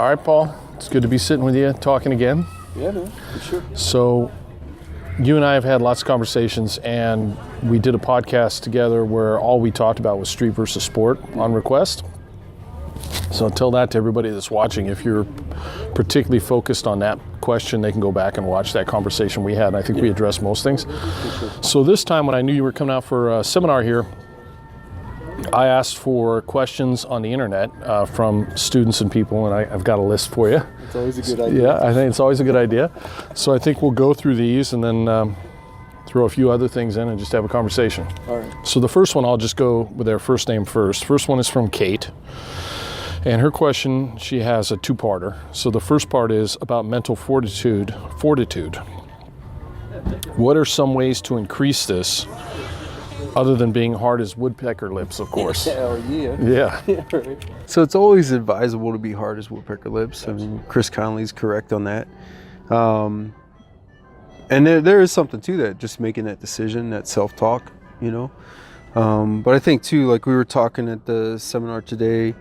All right, Paul. It's good to be sitting with you, talking again. Yeah, man, for sure. So, you and I have had lots of conversations, and we did a podcast together where all we talked about was street versus sport on request. So tell that to everybody that's watching. If you're particularly focused on that question, they can go back and watch that conversation we had. And I think we addressed most things. So this time, when I knew you were coming out for a seminar here, I asked for questions on the internet from students and people, and I've got a list for you. It's always a good idea. Yeah, I think it's always a good idea. So I think we'll go through these and then throw a few other things in and just have a conversation. All right. So the first one, I'll just go with their first name first. First one is from Kate. And her question, she has a two-parter. So the first part is about mental fortitude. What are some ways to increase this other than being hard as woodpecker lips, of course? Hell yeah. Yeah. Yeah, right. So it's always advisable to be hard as woodpecker lips. I mean, Chris Conley's correct on that. And there is something to that, just making that decision, that self-talk, you know. But I think too, like we were talking at the seminar today,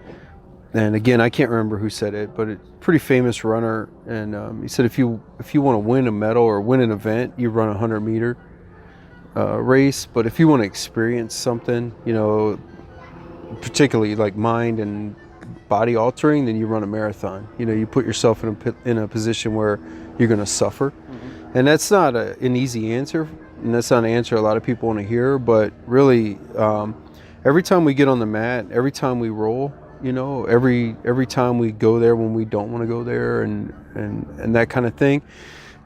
and again, I can't remember who said it, but a pretty famous runner, and he said if you want to win a medal or win an event, you run a 100-meter race. But if you want to experience something, you know, particularly like mind and body altering, then you run a marathon. You know, you put yourself in a position where you're going to suffer. Mm-hmm. And that's not an easy answer, and that's not an answer a lot of people want to hear. But really, every time we get on the mat, every time we roll, you know, every time we go there when we don't want to go there, and that kind of thing,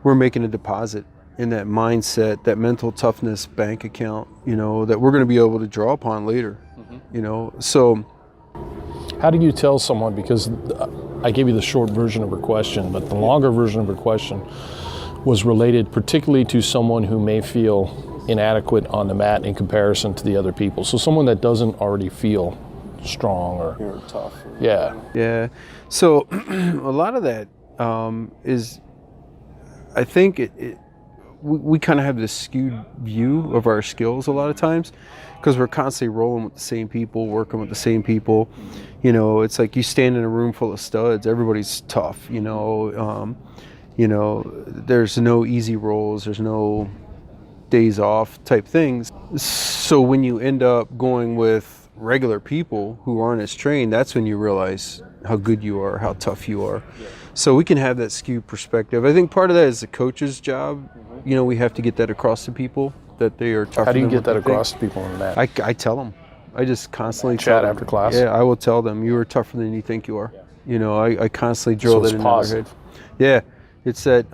we're making a deposit in that mindset, that mental toughness bank account, you know, that we're going to be able to draw upon later. Mm-hmm. You know. So how do you tell someone, because I gave you the short version of her question, but the longer version of her question was related particularly to someone who may feel inadequate on the mat in comparison to the other people. So someone that doesn't already feel strong or tough. Yeah. So a lot of that is, I think we kind of have this skewed view of our skills a lot of times, because we're constantly rolling with the same people, working with the same people. You know, it's like you stand in a room full of studs, everybody's tough, you know. There's no easy rolls, there's no days off type things. So when you end up going with regular people who aren't as trained, that's when you realize how good you are, how tough you are. Yeah. So we can have that skewed perspective. I think part of that is the coach's job. Mm-hmm. You know, we have to get that across to people, that they are tougher. How do you get that across to people on the mat? I tell them. I just constantly chat after class? Yeah, I will tell them, you are tougher than you think you are. Yeah. You know, I constantly drill that in their head. Yeah, it's that,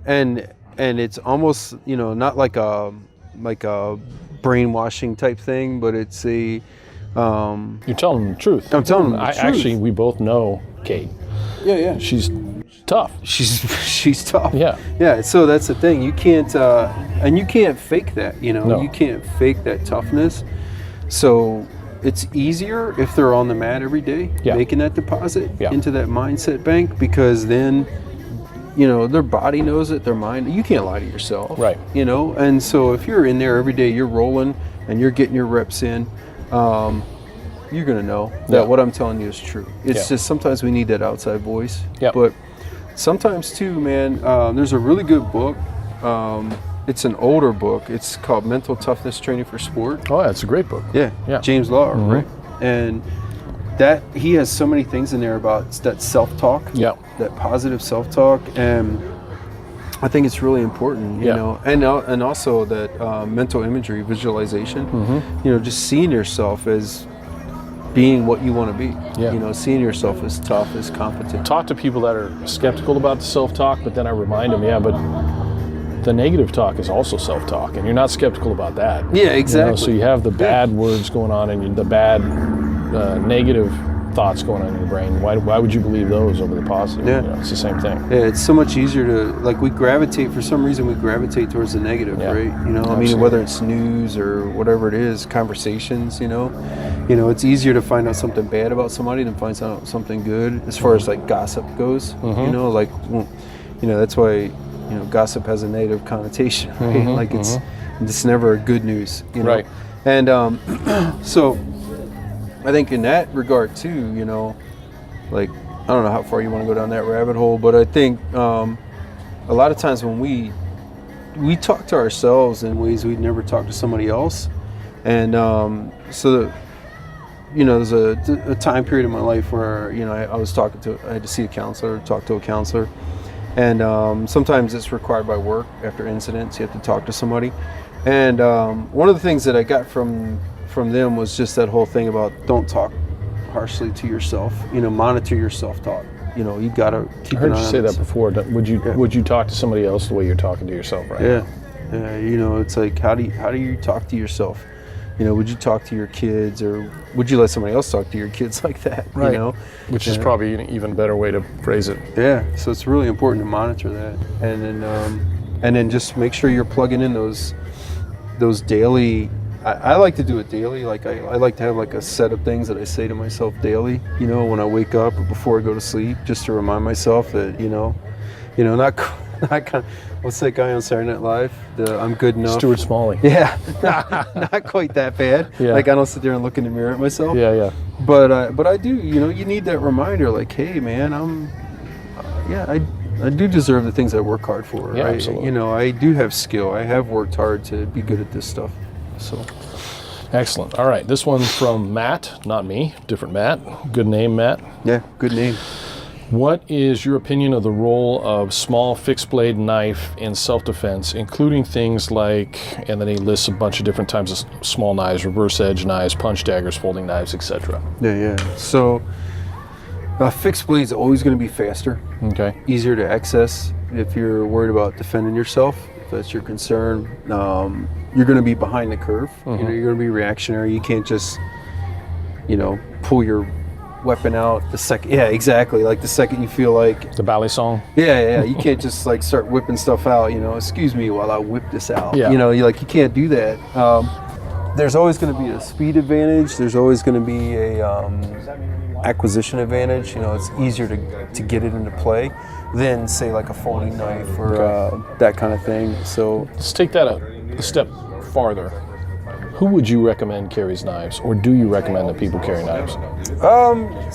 and it's almost, you know, not like a brainwashing type thing, but it's a, you're telling them the truth. I'm telling them the truth. Actually, we both know Kate. Yeah. She's tough. She's tough. Yeah. Yeah. So that's the thing. You can't, and you can't fake that. You know, No. You can't fake that toughness. So it's easier if they're on the mat every day, making that deposit into that mindset bank, because then, you know, their body knows it, their mind. You can't lie to yourself. Right. You know, and so if you're in there every day, you're rolling and you're getting your reps in, you're going to know that what I'm telling you is true. It's just sometimes we need that outside voice. Yeah. But sometimes too, man, there's a really good book. It's an older book. It's called Mental Toughness Training for Sport. Oh, yeah, it's a great book. Yeah. James Law, mm-hmm. right? And that he has so many things in there about that self-talk. Yeah. That positive self-talk, and I think it's really important, you know, and also that mental imagery, visualization, you know, just seeing yourself as being what you want to be, you know, seeing yourself as tough, as competent. Talk to people that are skeptical about the self-talk, but then I remind them, but the negative talk is also self-talk, and you're not skeptical about that. Yeah, exactly. You know, so you have the bad words going on and the bad negative thoughts going on in your brain. Why would you believe those over the positive? Yeah. You know, it's the same thing. Yeah, it's so much easier to, like, for some reason we gravitate towards the negative, right? You know, Absolutely. I mean, whether it's news or whatever it is, conversations, you know, it's easier to find out something bad about somebody than find out something good, as far as like gossip goes, you know, like, you know, that's why, you know, gossip has a negative connotation, right? Like it's never good news, you know? Right. And so I think in that regard too, you know, like I don't know how far you want to go down that rabbit hole, but I think a lot of times when we talk to ourselves in ways we'd never talk to somebody else. And there's a time period in my life where, I had to see a counselor, talk to a counselor. And sometimes it's required by work. After incidents, you have to talk to somebody. And one of the things that I got from them was just that whole thing about don't talk harshly to yourself, monitor your self-talk. You got to keep an eye on it. I heard you say that before. Would you talk to somebody else the way you're talking to yourself right now? Yeah. It's like, how do you talk to yourself? Would you talk to your kids, or would you let somebody else talk to your kids like that? Right. Which is probably an even better way to phrase it. Yeah. So it's really important to monitor that, and then just make sure you're plugging in those daily. I like to do it daily. Like I like to have like a set of things that I say to myself daily. When I wake up or before I go to sleep, just to remind myself that not kind of, what's that guy on Saturday Night Live? I'm good enough. Stuart Smalley. Yeah, not quite that bad. Yeah. Like I don't sit there and look in the mirror at myself. Yeah. But I do. You need that reminder. Like, hey, man, I do deserve the things I work hard for. Yeah, absolutely. I do have skill. I have worked hard to be good at this stuff. So. Excellent. All right, this one from Matt, not me, different Matt. Good name, Matt. Yeah, good name. What is your opinion of the role of small fixed blade knife in self-defense, including things like, and then he lists a bunch of different types of small knives, reverse edge knives, punch daggers, folding knives, etc. Yeah. So fixed blade is always going to be faster. Okay. Easier to access if you're worried about defending yourself. If that's your concern, you're going to be behind the curve. Mm-hmm. You're going to be reactionary. You can't just, pull your weapon out the second. Yeah, exactly. Like the second you feel like the ballet song. Yeah. You can't just like start whipping stuff out. Excuse me while I whip this out. Yeah. You can't do that. There's always going to be a speed advantage. There's always going to be a acquisition advantage. It's easier to get it into play than say like a folding knife or that kind of thing. So let's take that a step farther. Who would you recommend carries knives, or do you recommend that people carry knives?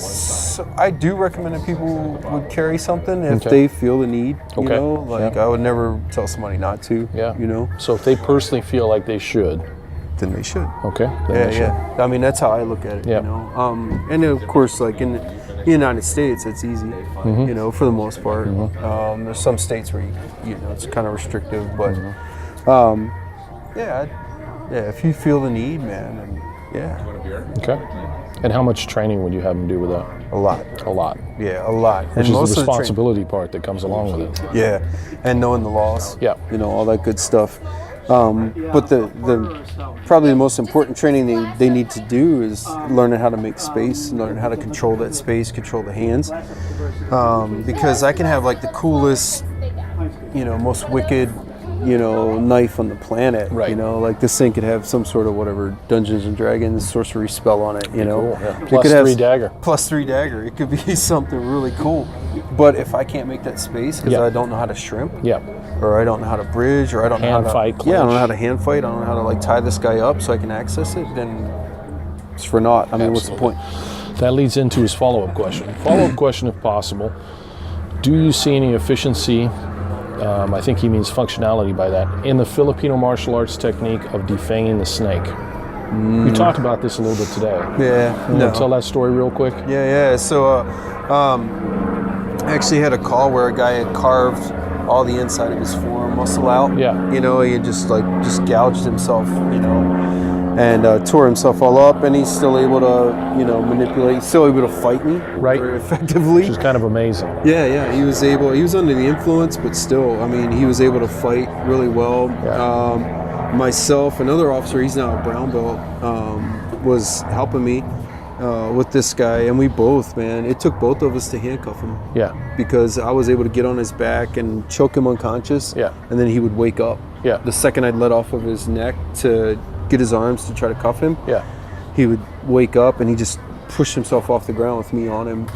So I do recommend that people would carry something if they feel the need. I would never tell somebody not to. Yeah. So if they personally feel like they should, then they should. Okay. Yeah. I mean, that's how I look at it. Yeah. And of course, like in the United States, it's easy. Mm-hmm. For the most part. Mm-hmm. There's some states where it's kind of restrictive, but if you feel the need, man, and Okay. And how much training would you have them do with that? A lot. Yeah, a lot. Which is the responsibility part that comes along with it. Yeah, and knowing the laws. Yeah. All that good stuff. But the probably the most important training they need to do is learning how to make space, learn how to control that space, control the hands. Because I can have like the coolest, most wicked, knife on the planet. Right. Like this thing could have some sort of whatever Dungeons and Dragons sorcery spell on it. Cool, yeah. +3 dagger. +3 dagger. It could be something really cool. But if I can't make that space because I don't know how to shrimp. Yeah. Or I don't know how to bridge, or I don't know how to fight. I don't know how to hand fight. I don't know how to like tie this guy up so I can access it. Then it's for naught. I mean, what's the point? That leads into his follow-up question. Follow-up question, if possible. Do you see any efficiency? I think he means functionality by that, in the Filipino martial arts technique of defanging the snake. We talked about this a little bit today. Yeah. You want to tell that story real quick? Yeah. So I actually had a call where a guy had carved all the inside of his forearm muscle out. Yeah. He had just gouged himself, and tore himself all up, and he's still able to, manipulate, he's still able to fight me very effectively. Which is kind of amazing. Yeah, he was under the influence, but still, I mean, he was able to fight really well. Yeah. Myself, another officer, he's now a brown belt, was helping me with this guy, and we both, man, it took both of us to handcuff him. Yeah. Because I was able to get on his back and choke him unconscious. Yeah. And then he would wake up. Yeah. The second I'd let off of his neck to get his arms to try to cuff him, he would wake up and he just pushed himself off the ground with me on him.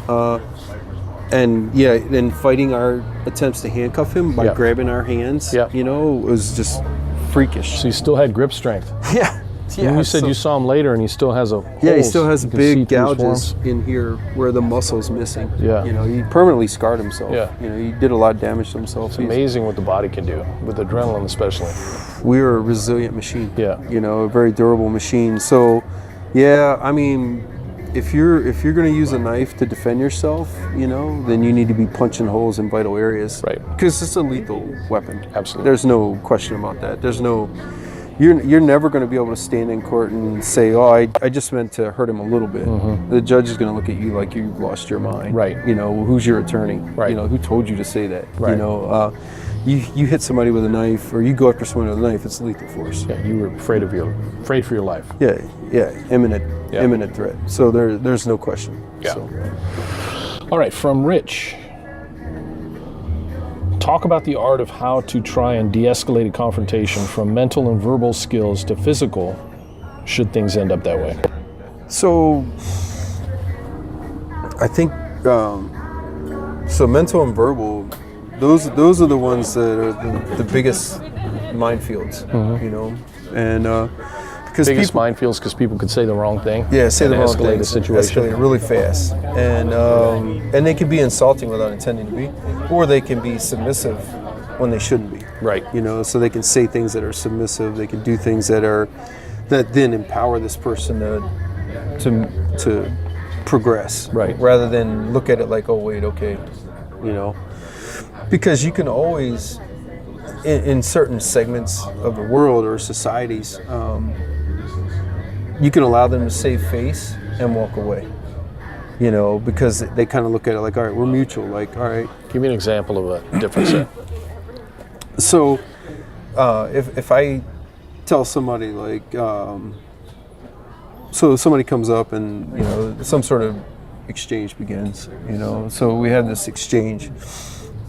And fighting our attempts to handcuff him by grabbing our hands, it was just freakish. So you still had grip strength. Yeah. You said you saw him later, and he still has a holes. Yeah, he still has You can see big through his gouges forearms. in here where the muscle's missing. Yeah. You know, he permanently scarred himself. Yeah. You know, he did a lot of damage to himself. It's amazing what the body can do, with adrenaline especially. We're a resilient machine. Yeah. You know, a very durable machine. So, yeah, I mean, if you're going to use a knife to defend yourself, you know, then you need to be punching holes in vital areas. Right. Because it's a lethal weapon. Absolutely. There's no question about that. There's no. You're never going to be able to stand in court and say, oh, I just meant to hurt him a little bit. The judge is going to look at you like you've lost your mind. Right. You know, who's your attorney? Right. You know, who told you to say that? Right. You know, you hit somebody with a knife, or you go after someone with a knife, it's lethal force. Yeah, you were afraid for your life. Yeah, imminent threat. So there's no question. Yeah. So. All right, from Rich. Talk about the art of how to try and de-escalate a confrontation from mental and verbal skills to physical, should things end up that way. So, I think so. Mental and verbal, those are the ones that are the biggest minefields. You know, and because Biggest minefields because people could say the wrong thing. Yeah, say the wrong escalate thing. the situation. Escalate it really fast, and they can be insulting without intending to be, or they can be submissive when they shouldn't be. Right. You know, so they can say things that are submissive. They can do things that then empower this person to progress. Right. Rather than look at it like, oh wait, okay, you know, because you can always in certain segments of the world or societies. You can allow them to save face and walk away, you know, because they kind of look at it like, all right, we're mutual. Like, all right. Give me an example of a difference there. So if I tell somebody like, so somebody comes up and, you know, some sort of exchange begins, you know, so we have this exchange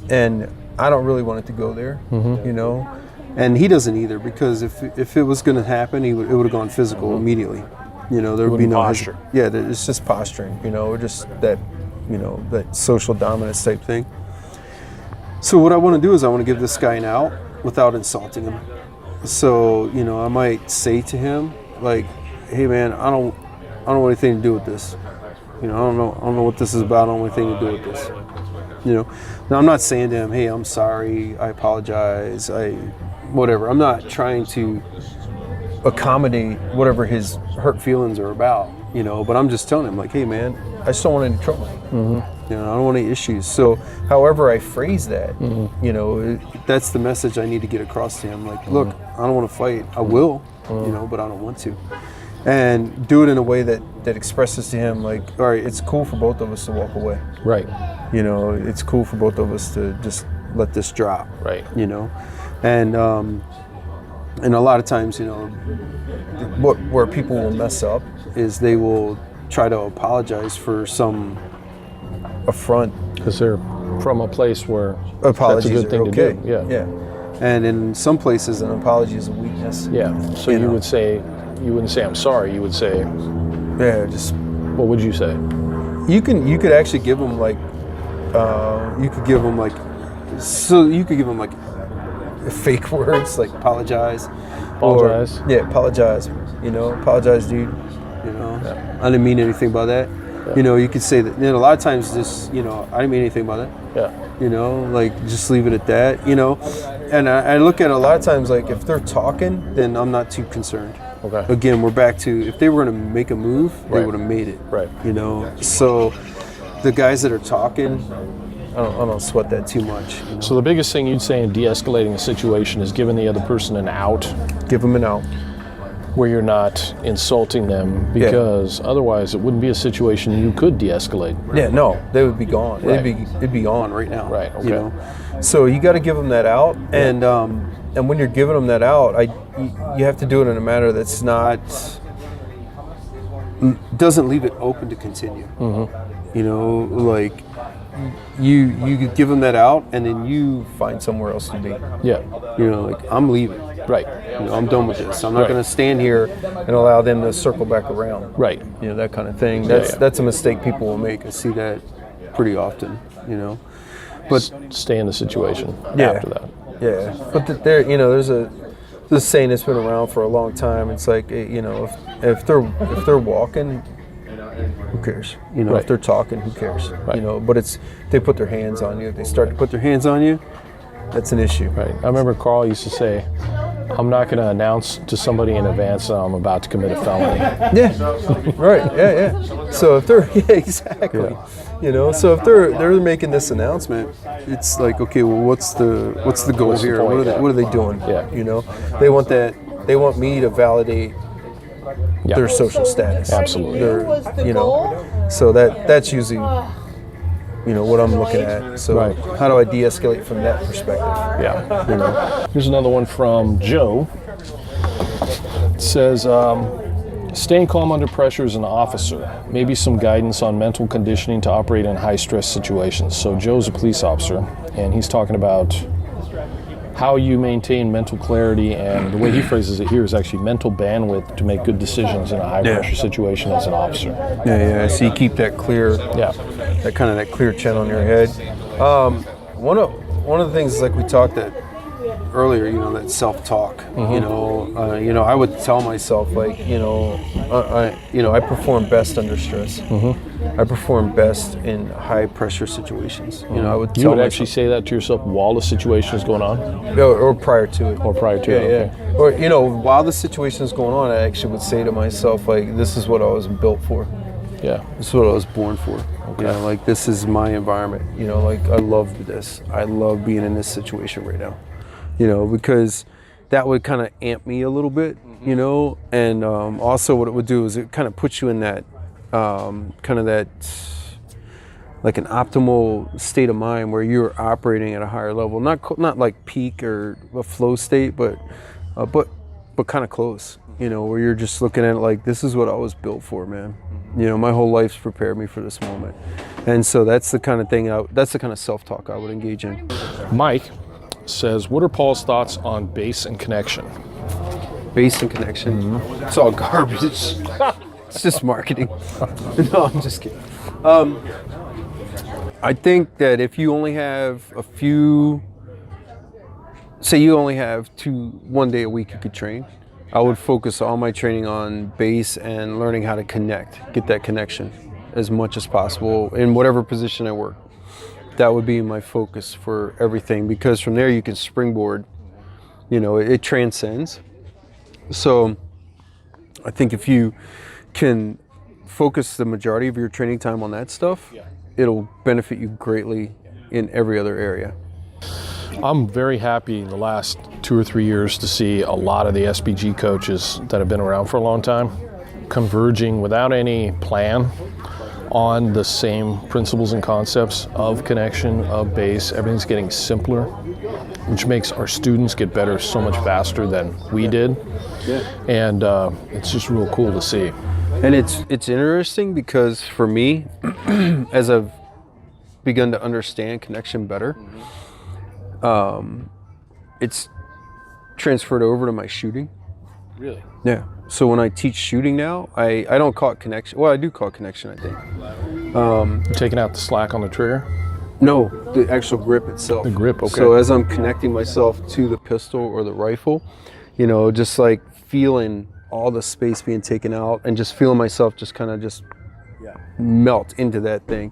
and I don't really want it to go there, you know. And he doesn't either, because if it was going to happen, it would have gone physical immediately. You know, there would be no posture. Yeah, it's just posturing. You know, or just that, you know, that social dominance type thing. So what I want to do is I want to give this guy an out without insulting him. So, you know, I might say to him like, "Hey, man, I don't want anything to do with this. You know, I don't know what this is about. I don't want anything to do with this." You know, now I'm not saying to him, "Hey, I'm sorry. I apologize. Whatever." I'm not trying to accommodate whatever his hurt feelings are about, you know, but I'm just telling him like, hey man, I just don't want any trouble. You know, I don't want any issues. So however I phrase that, you know, that's the message I need to get across to him. Like, look, I don't want to fight. I will, you know, but I don't want to. And do it in a way that expresses to him like, all right, it's cool for both of us to walk away. Right. You know, it's cool for both of us to just let this drop. Right. You know, and a lot of times, you know, where people will mess up is they will try to apologize for some affront. Because they're from a place where Apologies that's a good thing are okay. to do. Yeah. Yeah. And in some places, an apology is a weakness. Yeah. So you wouldn't say I'm sorry. You would say, yeah, just. what would you say? You could actually give them like, fake words like apologize. Apologize. Apologize. You know, apologize, dude. You know, Yeah. I didn't mean anything by that. Yeah. You know, you could say that. You know, a lot of times, just, you know, I didn't mean anything by that. Yeah. You know, like just leave it at that. You know, and I look at it a lot of times like if they're talking, then I'm not too concerned. Okay. Again, we're back to if they were going to make a move, they Right. would have made it. Right. You know, so the guys that are talking, I don't sweat that too much. You know? So the biggest thing you'd say in de-escalating a situation is giving the other person an out, Give them an out. where you're not insulting them, because otherwise it wouldn't be a situation you could de-escalate. Yeah, no, they would be gone. Right. It'd be on right now. Right, okay. You know, so you got to give them that out, and when you're giving them that out, you have to do it in a manner that's not doesn't leave it open to continue. You know, like you could give them that out, and then you find somewhere else to be. Yeah. You know, like I'm leaving. Right. You know, I'm done with this. I'm not Right. going to stand here and allow them to circle back around. Right. You know, that kind of thing. Yeah, That's a mistake people will make. I see that pretty often. You know, but Stay in the situation Yeah. after that. yeah, but there, you know, there's the saying that's been around for a long time. It's like, you know, if they're walking, who cares? You know, Right. if they're talking, who cares? Right. You know, but it's they put their hands on you. They start to put their hands on you. That's an issue. Right. I remember Carl used to say, I'm not going to announce to somebody in advance that I'm about to commit a felony. Yeah. Right. Yeah. So if they're exactly, you know, so if they're making this announcement, it's like, okay, well, what's the goal What's the here? point? What are they doing? Yeah. You know, they want me to validate Yeah. their social status. Absolutely. You know, so that's usually, you know, what I'm looking at. So Right. how do I de-escalate from that perspective? Yeah. You know, Here's another one from Joe. It says, staying calm under pressure as an officer. Maybe some guidance on mental conditioning to operate in high-stress situations. So Joe's a police officer, and he's talking about how you maintain mental clarity, and the way he phrases it here is actually mental bandwidth to make good decisions in a high-pressure situation as an officer. yeah. So you keep that clear, Yeah. that clear chin on your head. One of the things is like we talked earlier, you know, that self-talk. You know, I would tell myself like, I perform best under stress. I perform best in high-pressure situations. You know, I would You tell would myself, actually say that to yourself while the situation is going on? or prior to it. Or prior to it? Yeah. Or, you know, while the situation is going on, I actually would say to myself, like, this is what I was built for. Yeah. This is what I was born for. You know, like, this is my environment. You know, like, I love this. I love being in this situation right now. You know, because that would kind of amp me a little bit, you know, and also what it would do is it kind of puts you in that, kind of that, like an optimal state of mind where you're operating at a higher level, not like peak or a flow state, but kind of close, you know, where you're just looking at it like, this is what I was built for, man. You know, my whole life's prepared me for this moment. And so that's the kind of thing, that's the kind of self-talk I would engage in. Mike says, what are Paul's thoughts on base and connection? Base and connection. It's all garbage. It's just marketing. No, I'm just kidding. I think that if you only have say you only have 1 day a week you could train, I would focus all my training on base and learning how to get that connection as much as possible in whatever position I work. That would be my focus for everything, because from there you can springboard. You know, it transcends. So I think if you can focus the majority of your training time on that stuff, it'll benefit you greatly in every other area. I'm very happy the last 2 or 3 years to see a lot of the SBG coaches that have been around for a long time converging without any plan on the same principles and concepts of connection, of base. Everything's getting simpler, which makes our students get better so much faster than we did. And it's just real cool to see. And it's interesting because for me, as I've begun to understand connection better, it's transferred over to my shooting. Really? Yeah. So when I teach shooting now, I don't call it connection. Well, I do call it connection, I think. Taking out the slack on the trigger? No, the actual grip itself. The grip, okay. So as I'm connecting myself to the pistol or the rifle, you know, just like feeling all the space being taken out and just feeling myself just kind of just melt into that thing.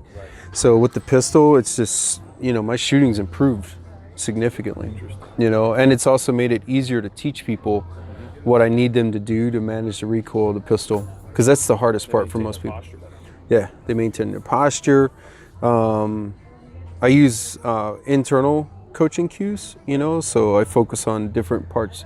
So with the pistol, it's just, you know, my shooting's improved significantly, you know, and it's also made it easier to teach people what I need them to do to manage the recoil of the pistol, because that's the hardest part for most people. Yeah, they maintain their posture. I use internal coaching cues, you know, so I focus on different parts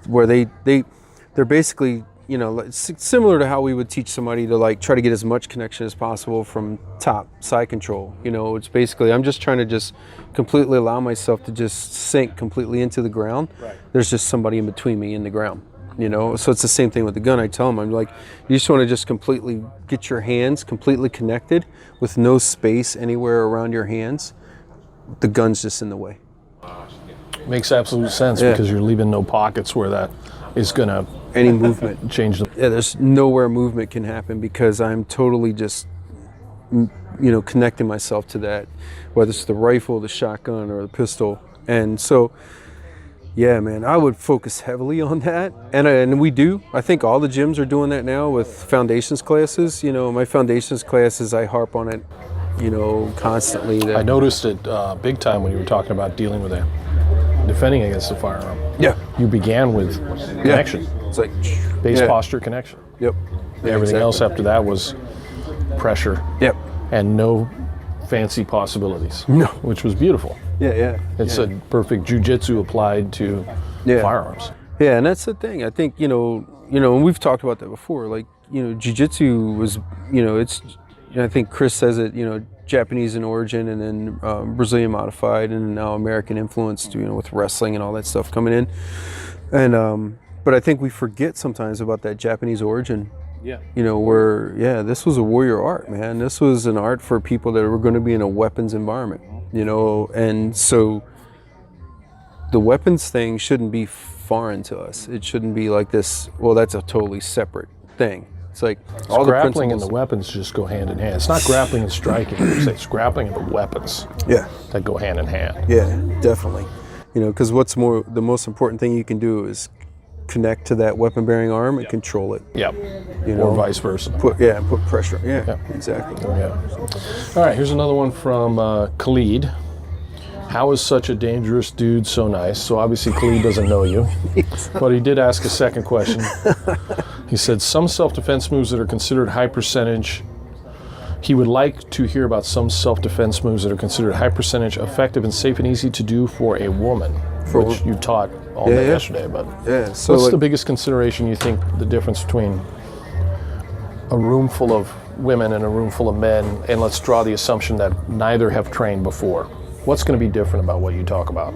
where they're basically, you know, it's similar to how we would teach somebody to like try to get as much connection as possible from top side control. You know, it's basically, I'm just trying to just completely allow myself to just sink completely into the ground. Right. There's just somebody in between me and the ground, you know? So it's the same thing with the gun. I tell them, I'm like, you just want to just completely get your hands completely connected with no space anywhere around your hands. The gun's just in the way. Makes absolute sense, because you're leaving no pockets where that is going to any movement change the... Yeah, there's nowhere movement can happen because I'm totally just, you know, connecting myself to that, whether it's the rifle, the shotgun, or the pistol. And so Yeah, man, I would focus heavily on that, and we do. I think all the gyms are doing that now with foundations classes. You know, my foundations classes, I harp on it, you know, constantly. I noticed it big time when you were talking about dealing with defending against the firearm. Yeah. You began with connection. It's like Base posture connection. Yep. Everything else after that was pressure. Yep. And no fancy possibilities. No. Which was beautiful. Yeah. It's a perfect Jiu Jitsu applied to firearms. Yeah, and that's the thing. I think, you know, and we've talked about that before. Like, you know, Jiu Jitsu was, you know, it's, I think Chris says it, you know, Japanese in origin and then Brazilian modified and now American influenced, you know, with wrestling and all that stuff coming in. And, but I think we forget sometimes about that Japanese origin. Yeah. You know, where, this was a warrior art, man. This was an art for people that were going to be in a weapons environment, you know, and so the weapons thing shouldn't be foreign to us. It shouldn't be like this, well, that's a totally separate thing. It's like all the grappling and the weapons just go hand in hand. It's not grappling and striking. It's grappling and the weapons that go hand in hand. Yeah, definitely. You know, because the most important thing you can do is connect to that weapon-bearing arm and control it. Yep. You know, or vice versa. Put pressure. Yeah, exactly. Yeah. All right, here's another one from Khalid. How is such a dangerous dude so nice? So obviously Khalid doesn't know you, but he did ask a second question. He said, some self-defense moves that are considered high percentage. He would like to hear about some self-defense moves that are considered high percentage, effective and safe and easy to do for a woman, which you taught all day yesterday. But so what's the biggest consideration you think the difference between a room full of women and a room full of men, and let's draw the assumption that neither have trained before? What's going to be different about what you talk about?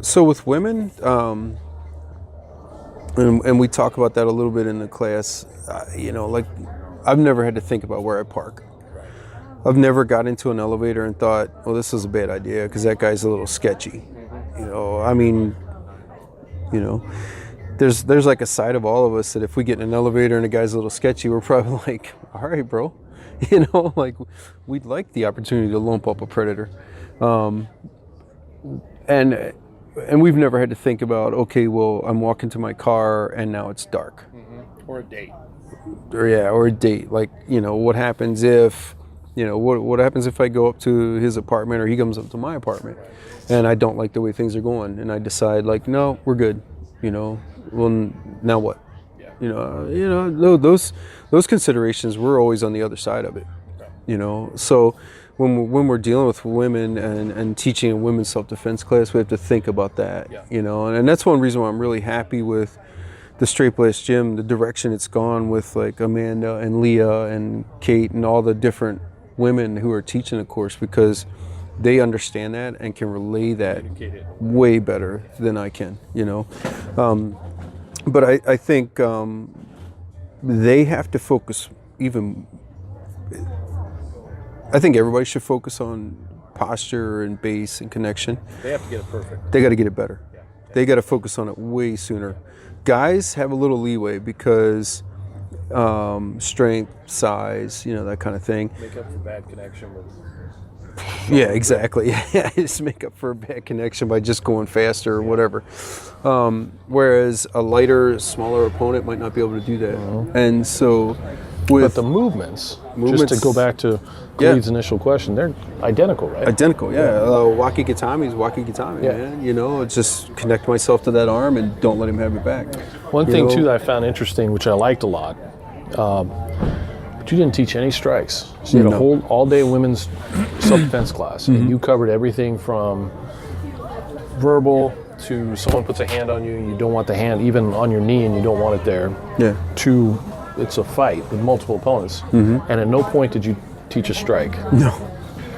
So with women, and we talk about that a little bit in the class, you know, like I've never had to think about where I park. I've never got into an elevator and thought, well, this is a bad idea because that guy's a little sketchy. You know, I mean, you know, there's like a side of all of us that if we get in an elevator and the guy's a little sketchy, we're probably like, all right, bro. You know, like we'd like the opportunity to lump up a predator. And we've never had to think about, okay, well, I'm walking to my car and now it's dark. Or a date. Or a date. Like, you know, what happens if, you know, what happens if I go up to his apartment or he comes up to my apartment and I don't like the way things are going and I decide like, no, we're good. You know, well, now what? You know, those considerations, we're always on the other side of it. You know, so when we're dealing with women and teaching a women's self-defense class, we have to think about that. You know, and that's one reason why I'm really happy with the Straight Blast Gym, the direction it's gone with like Amanda and Leah and Kate and all the different women who are teaching the course, because they understand that and can relay that way better than I can. You know. But I think they have to focus even. I think everybody should focus on posture and base and connection. They have to get it perfect. They got to get it better. They got to focus on it way sooner. Guys have a little leeway because strength, size, you know, that kind of thing. Make up for bad connection with. Yeah, exactly. Yeah, just make up for a bad connection by just going faster or whatever. Whereas a lighter, smaller opponent might not be able to do that. And so, but the movements, just to go back to Khalid's initial question, they're identical, right? Identical, Wakikitami is Wakikitami, man. You know, it's just connect myself to that arm and don't let him have it back. One thing too that I found interesting, which I liked a lot. But you didn't teach any strikes. So you had a whole all-day women's self-defense class, and you covered everything from verbal to someone puts a hand on you and you don't want the hand even on your knee and you don't want it there, to it's a fight with multiple opponents. And at no point did you teach a strike. No.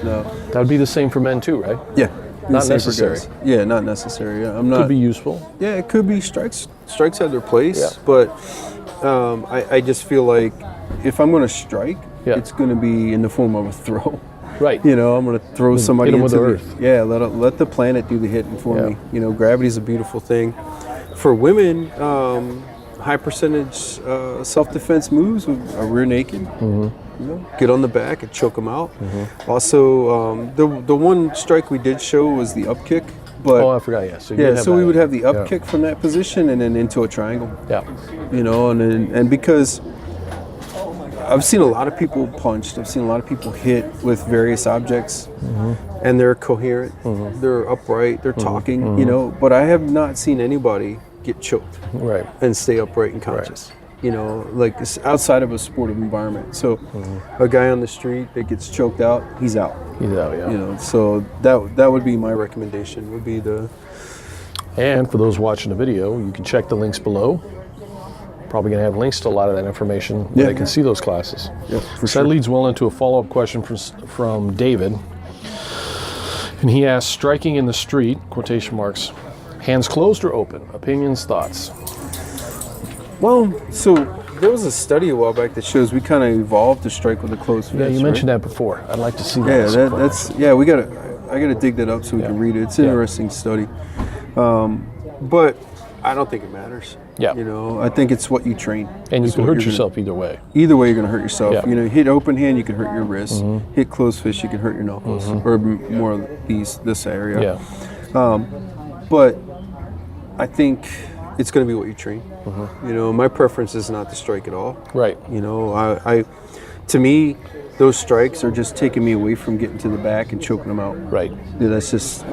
That would be the same for men too, right? Yeah. Not necessary. Yeah, not necessary. I'm not. Could be useful. Yeah, it could be. Strikes have their place, but I just feel like if I'm going to strike, it's going to be in the form of a throw. Right. You know, I'm going to throw somebody into the earth. Yeah, let the planet do the hitting for me. You know, gravity's a beautiful thing. For women, high percentage self-defense moves are rear naked. You know, get on the back and choke them out. Also, the one strike we did show was the up kick, But I forgot. Yeah. So we would have the up kick from that position and then into a triangle. Yeah. You know, and because I've seen a lot of people punched, I've seen a lot of people hit with various objects, and they're coherent, they're upright, they're talking, you know, but I have not seen anybody get choked and stay upright and conscious. You know, like outside of a sportive environment. So a guy on the street that gets choked out, he's out. He's out, yeah. You know, so that would be my recommendation, would be the... And for those watching the video, you can check the links below. Probably going to have links to a lot of that information where they can see those classes. Yeah, for So that leads well into a follow-up question from David. And he asks, striking in the street, quotation marks, hands closed or open? Opinions, thoughts? Well, so there was a study a while back that shows we kind of evolved to strike with a closed fist. Yeah, you mentioned that before. I'd like to see that. I gotta dig that up so we can read it. It's an interesting study. But I don't think it matters. Yeah. You know, I think it's what you train. And you can hurt yourself either way. Either way, you're going to hurt yourself. Yeah. You know, hit open hand, you can hurt your wrist. Hit closed fist, you can hurt your knuckles, or more this area. Yeah. But I think it's going to be what you train. You know, my preference is not to strike at all. Right. You know, I to me, those strikes are just taking me away from getting to the back and choking them out. Right. Yeah, that's just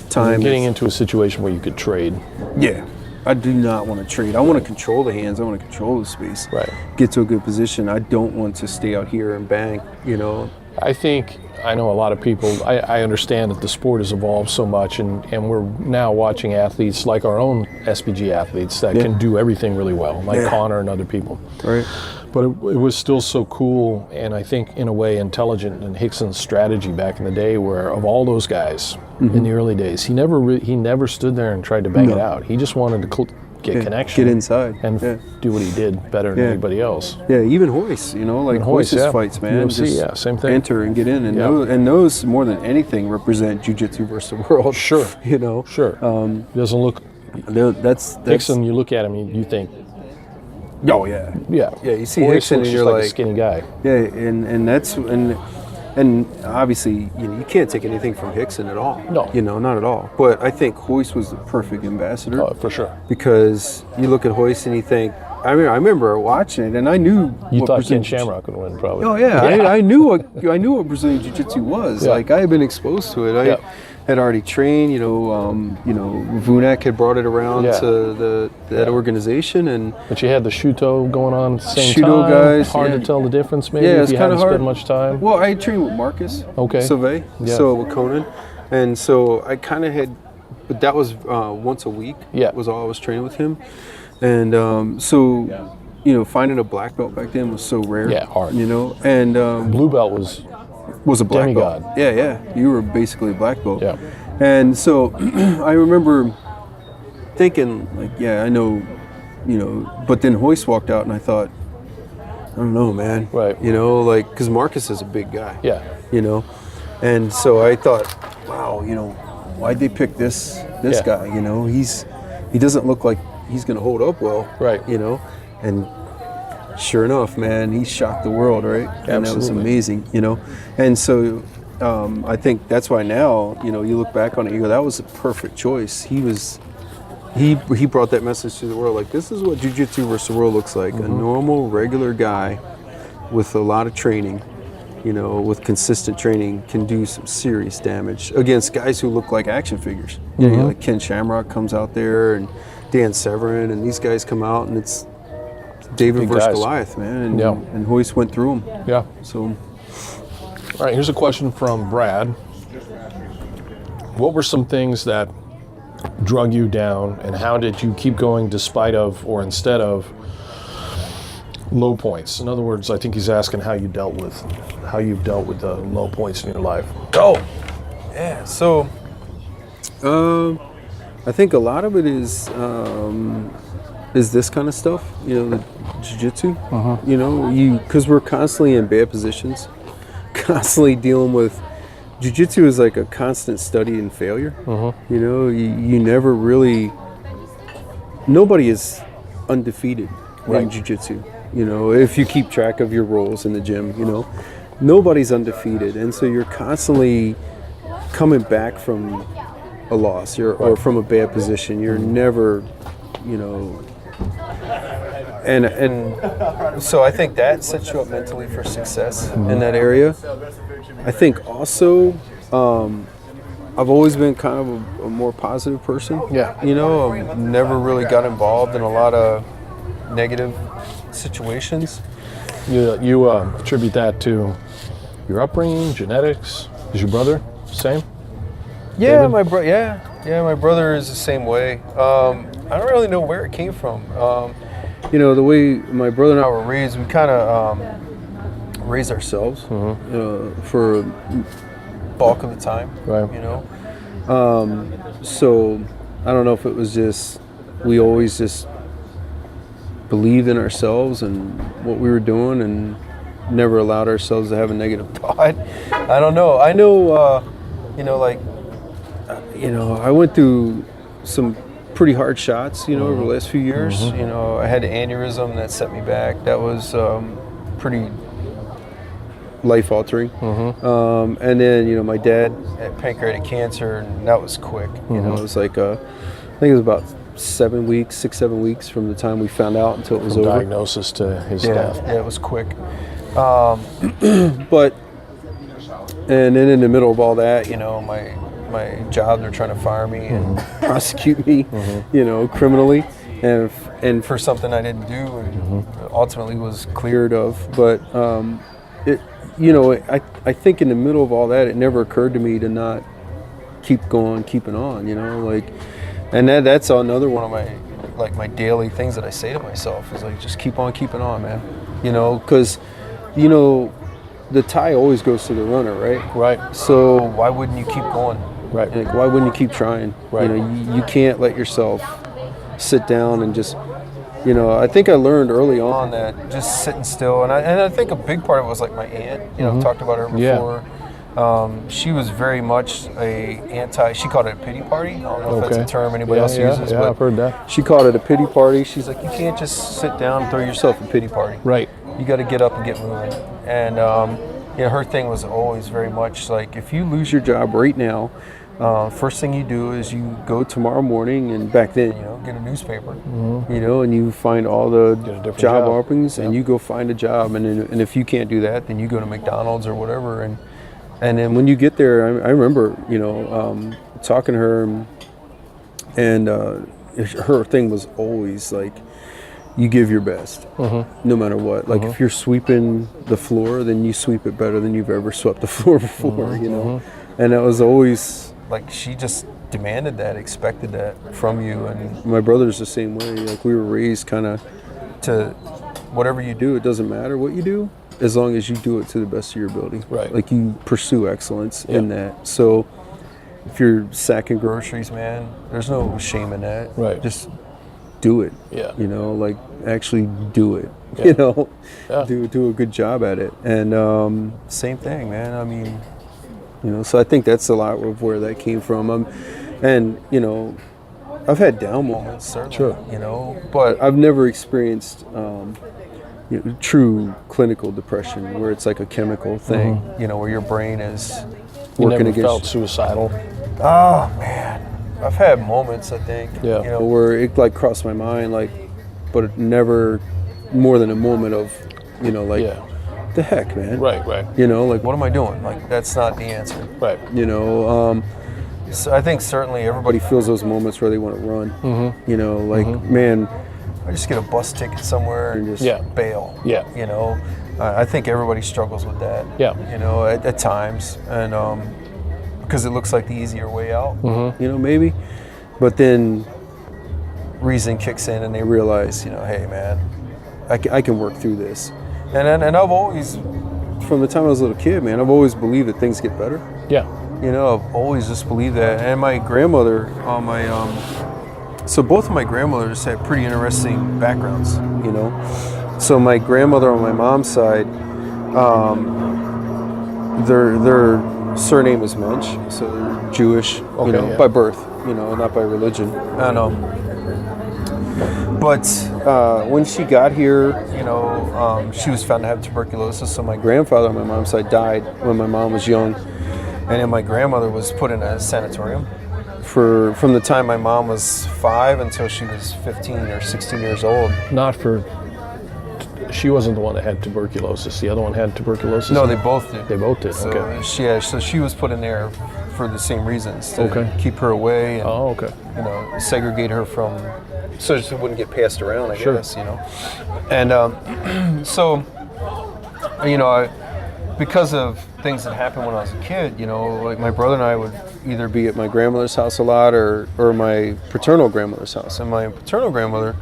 time. Getting into a situation where you could trade. Yeah. I do not want to trade. I want to control the hands. I want to control the space. Right. Get to a good position. I don't want to stay out here and bang, you know. I know a lot of people, I understand that the sport has evolved so much, and we're now watching athletes like our own SBG athletes that can do everything really well, like Connor and other people. Right. But it was still so cool, and I think in a way intelligent in Hickson's strategy back in the day, where of all those guys in the early days, he never stood there and tried to bang it out. He just wanted to get connection, get inside, and do what he did better than anybody else. Yeah, even Hoist, you know, like Hoist's fights, man. UFC, same thing. Enter and get in, and those more than anything represent jiu-jitsu versus the world. Sure, you know, sure. He doesn't look. That's Hickson. You look at him, you think. Oh yeah. You see Hoist Hickson, looks and you're like like a skinny guy. Yeah, and obviously, you know, you can't take anything from Hickson at all. No. You know, not at all. But I think Hoist was the perfect ambassador. Oh, for sure. Because you look at Hoist and you think, I remember watching it, and I knew you thought Ken Shamrock would win, probably. Oh yeah, I knew what Brazilian Jiu-Jitsu was. Like, I had been exposed to it. I had already trained. You know, Vunak had brought it around to that organization, but you had the Shuto going on at the same Shuto time. Guys, hard to tell the difference, maybe. Yeah, if it's you kind hadn't of hard. Spent much time. Well, I trained with Marcus. Sauvé. So with Conan, and so I kind of had, but that was once a week. Was all I was training with him, and so. You know, finding a black belt back then was so rare. Yeah, hard. You know, and blue belt was a black demigod. belt. Yeah. You were basically a black belt. Yeah. And so I remember thinking, like, I know, you know, but then Hoist walked out and I thought, I don't know, man. Right. You know, like, because Marcus is a big guy. Yeah. You know, and so I thought, wow, you know, why'd they pick this guy? You know, he doesn't look like he's going to hold up well. Right. You know. And sure enough, man, he shocked the world, right? Absolutely. And that was amazing, you know. And so I think that's why now, you know, you look back on it, you go, that was a perfect choice. He brought that message to the world, like, this is what jiu-jitsu versus the world looks like. A normal, regular guy with a lot of training, you know, with consistent training, can do some serious damage against guys who look like action figures. You know, like Ken Shamrock comes out there, and Dan Severin, and these guys come out, and it's David versus Goliath, man, and Hoist went through him. Yeah. So, all right, here's a question from Brad. What were some things that drug you down, and how did you keep going despite of or instead of low points? In other words, I think he's asking how you've dealt with the low points in your life. Oh, yeah. So, I think a lot of it is this kind of stuff, you know, the jiu-jitsu, you know, because we're constantly in bad positions, constantly dealing with, jiu-jitsu is like a constant study in failure. You know, you never really, nobody is undefeated in jiu-jitsu, you know, if you keep track of your roles in the gym, you know, nobody's undefeated. And so you're constantly coming back from a loss, or from a bad position. You're never, you know. And so I think that sets you up mentally for success in that area. I think also, I've always been kind of a more positive person. Yeah. You know, I've never really got involved in a lot of negative situations. You attribute that to your upbringing, genetics? Is your brother same? Yeah, my brother is the same way. I don't really know where it came from. You know, the way my brother and I were raised, we kind of raised ourselves for bulk of the time. Right. You know, so I don't know if it was just we always just believed in ourselves and what we were doing, and never allowed ourselves to have a negative thought. I don't know. I know, you know, like, you know, I went through some pretty hard shots, you know, over the last few years. You know, I had an aneurysm that set me back. That was pretty life-altering. And then, you know, my dad had pancreatic cancer, and that was quick. You know, it was like, I think it was about 7 weeks, 6-7 weeks from the time we found out until it was over. Diagnosis to his death. Yeah, it was quick. But, and then in the middle of all that, you know, my job, they're trying to fire me and prosecute me, you know, criminally, and for something I didn't do, and ultimately was cleared of. But it, you know, I think in the middle of all that, it never occurred to me to not keep going, keeping on, you know, like, and that's another one of my daily things that I say to myself is like, just keep on keeping on, man, you know, because, you know, the tie always goes to the runner, right? Right. So why wouldn't you keep going? Right. Like, why wouldn't you keep trying? Right. You know, you can't let yourself sit down and just, you know, I think I learned early on that just sitting still, and I think a big part of it was like my aunt, you know, I've talked about her before. Yeah. She was very much she called it a pity party. I don't know if that's a term anybody else uses, but I've heard that. She called it a pity party. She's like, you can't just sit down and throw yourself a pity party. Right. You got to get up and get moving. And, you know, her thing was always very much like, if you lose your job right now, first thing you do is you go tomorrow morning, and back then, you know, get a newspaper, you know, and you find all the job openings, and you go find a job, and if you can't do that, then you go to McDonald's or whatever, and then when you get there, I remember, you know, talking to her, and her thing was always like, you give your best, no matter what. Like, if you're sweeping the floor, then you sweep it better than you've ever swept the floor before, you know, and that was always. Like, she just demanded that, expected that from you. And my brother's the same way. Like, we were raised kind of to whatever you do, it doesn't matter what you do, as long as you do it to the best of your ability. Right. Like, you pursue excellence in that. So if you're sacking groceries, man, there's no shame in that. Right. Just do it. Yeah. You know, like, actually do it. Yeah. You know, do a good job at it. And same thing, man. I mean, you know, so I think that's a lot of where that came from. And, you know, I've had down moments, certainly, you know, but I've never experienced you know, true clinical depression where it's like a chemical thing, you know, where your brain is working against you. Felt suicidal? Oh, man. I've had moments, I think, you know, where it like crossed my mind, like, but it never more than a moment of, you know, like, the heck, man. Right. You know, like, what am I doing? Like, that's not the answer. Right. You know, so I think certainly everybody feels those moments where they want to run. You know, like, man, I just get a bus ticket somewhere and just bail. Yeah. You know, I think everybody struggles with that. Yeah. You know, at times, and because it looks like the easier way out. You know, maybe, but then reason kicks in and they realize, you know, hey, man, I can work through this. And I've always, from the time I was a little kid, man, I've always believed that things get better. Yeah. You know, I've always just believed that. And my grandmother, so both of my grandmothers had pretty interesting backgrounds, you know. So my grandmother on my mom's side, their surname is Mensch, so they're Jewish, you know, by birth, you know, not by religion. And but when she got here, you know, she was found to have tuberculosis. So my grandfather on my mom's side died when my mom was young, and then my grandmother was put in a sanatorium from the time my mom was 5 until she was 15 or 16 years old. She wasn't the one that had tuberculosis. The other one had tuberculosis? No, they both did. They both did, So, okay. so she was put in there for the same reasons, to keep her away and you know, segregate her from, so she wouldn't get passed around, I guess, you know. And so, you know, because of things that happened when I was a kid, you know, like my brother and I would either be at my grandmother's house a lot or my paternal grandmother's house. And my paternal grandmother,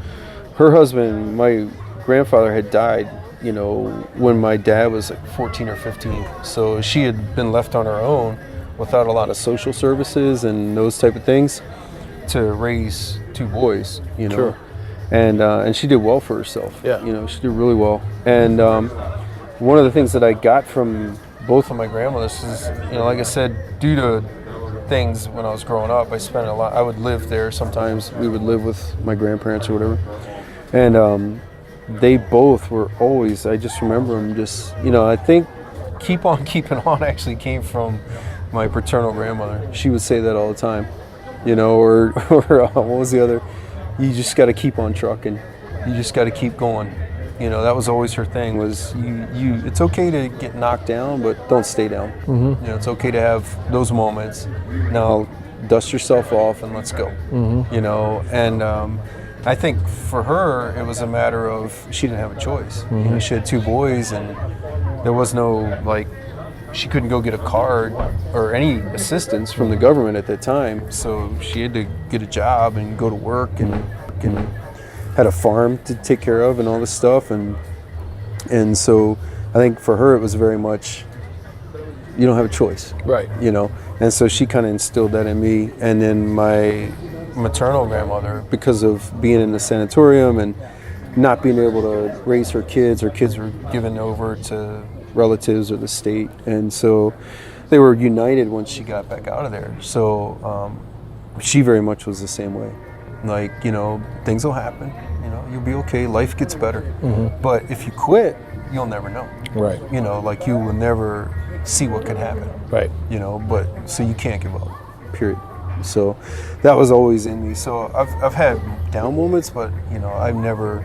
her husband, my grandfather, had died, you know, when my dad was like 14 or 15. So she had been left on her own without a lot of social services and those type of things to raise 2 boys, you know. Sure. And she did well for herself. Yeah. You know, she did really well. And one of the things that I got from both of my grandmothers is, you know, like I said, due to things when I was growing up, I spent a lot, I would live there sometimes. We would live with my grandparents or whatever. And they both were always, I just remember them just, you know, I think keep on keeping on actually came from my paternal grandmother. She would say that all the time, you know, or what was the other? You just got to keep on trucking. You just got to keep going. You know, that was always her thing, was you it's okay to get knocked down, but don't stay down. You know, it's okay to have those moments. Now dust yourself off and let's go. You know, and I think for her, it was a matter of she didn't have a choice. You know, she had 2 boys, and there was no, like, she couldn't go get a card or any assistance from the government at that time. So she had to get a job and go to work and had a farm to take care of and all this stuff. And so I think for her, it was very much, you don't have a choice. Right. You know, and so she kind of instilled that in me. And then my maternal grandmother, because of being in the sanatorium and not being able to raise her kids were given over to relatives or the state, and so they were united once she got back out of there. So she very much was the same way, like, you know, things will happen, you know, you'll be okay, life gets better, but if you quit, you'll never know. Right. You know, like, you will never see what could happen. Right. You know, but so you can't give up, period. So that was always in me. So I've had down moments, but, you know, I've never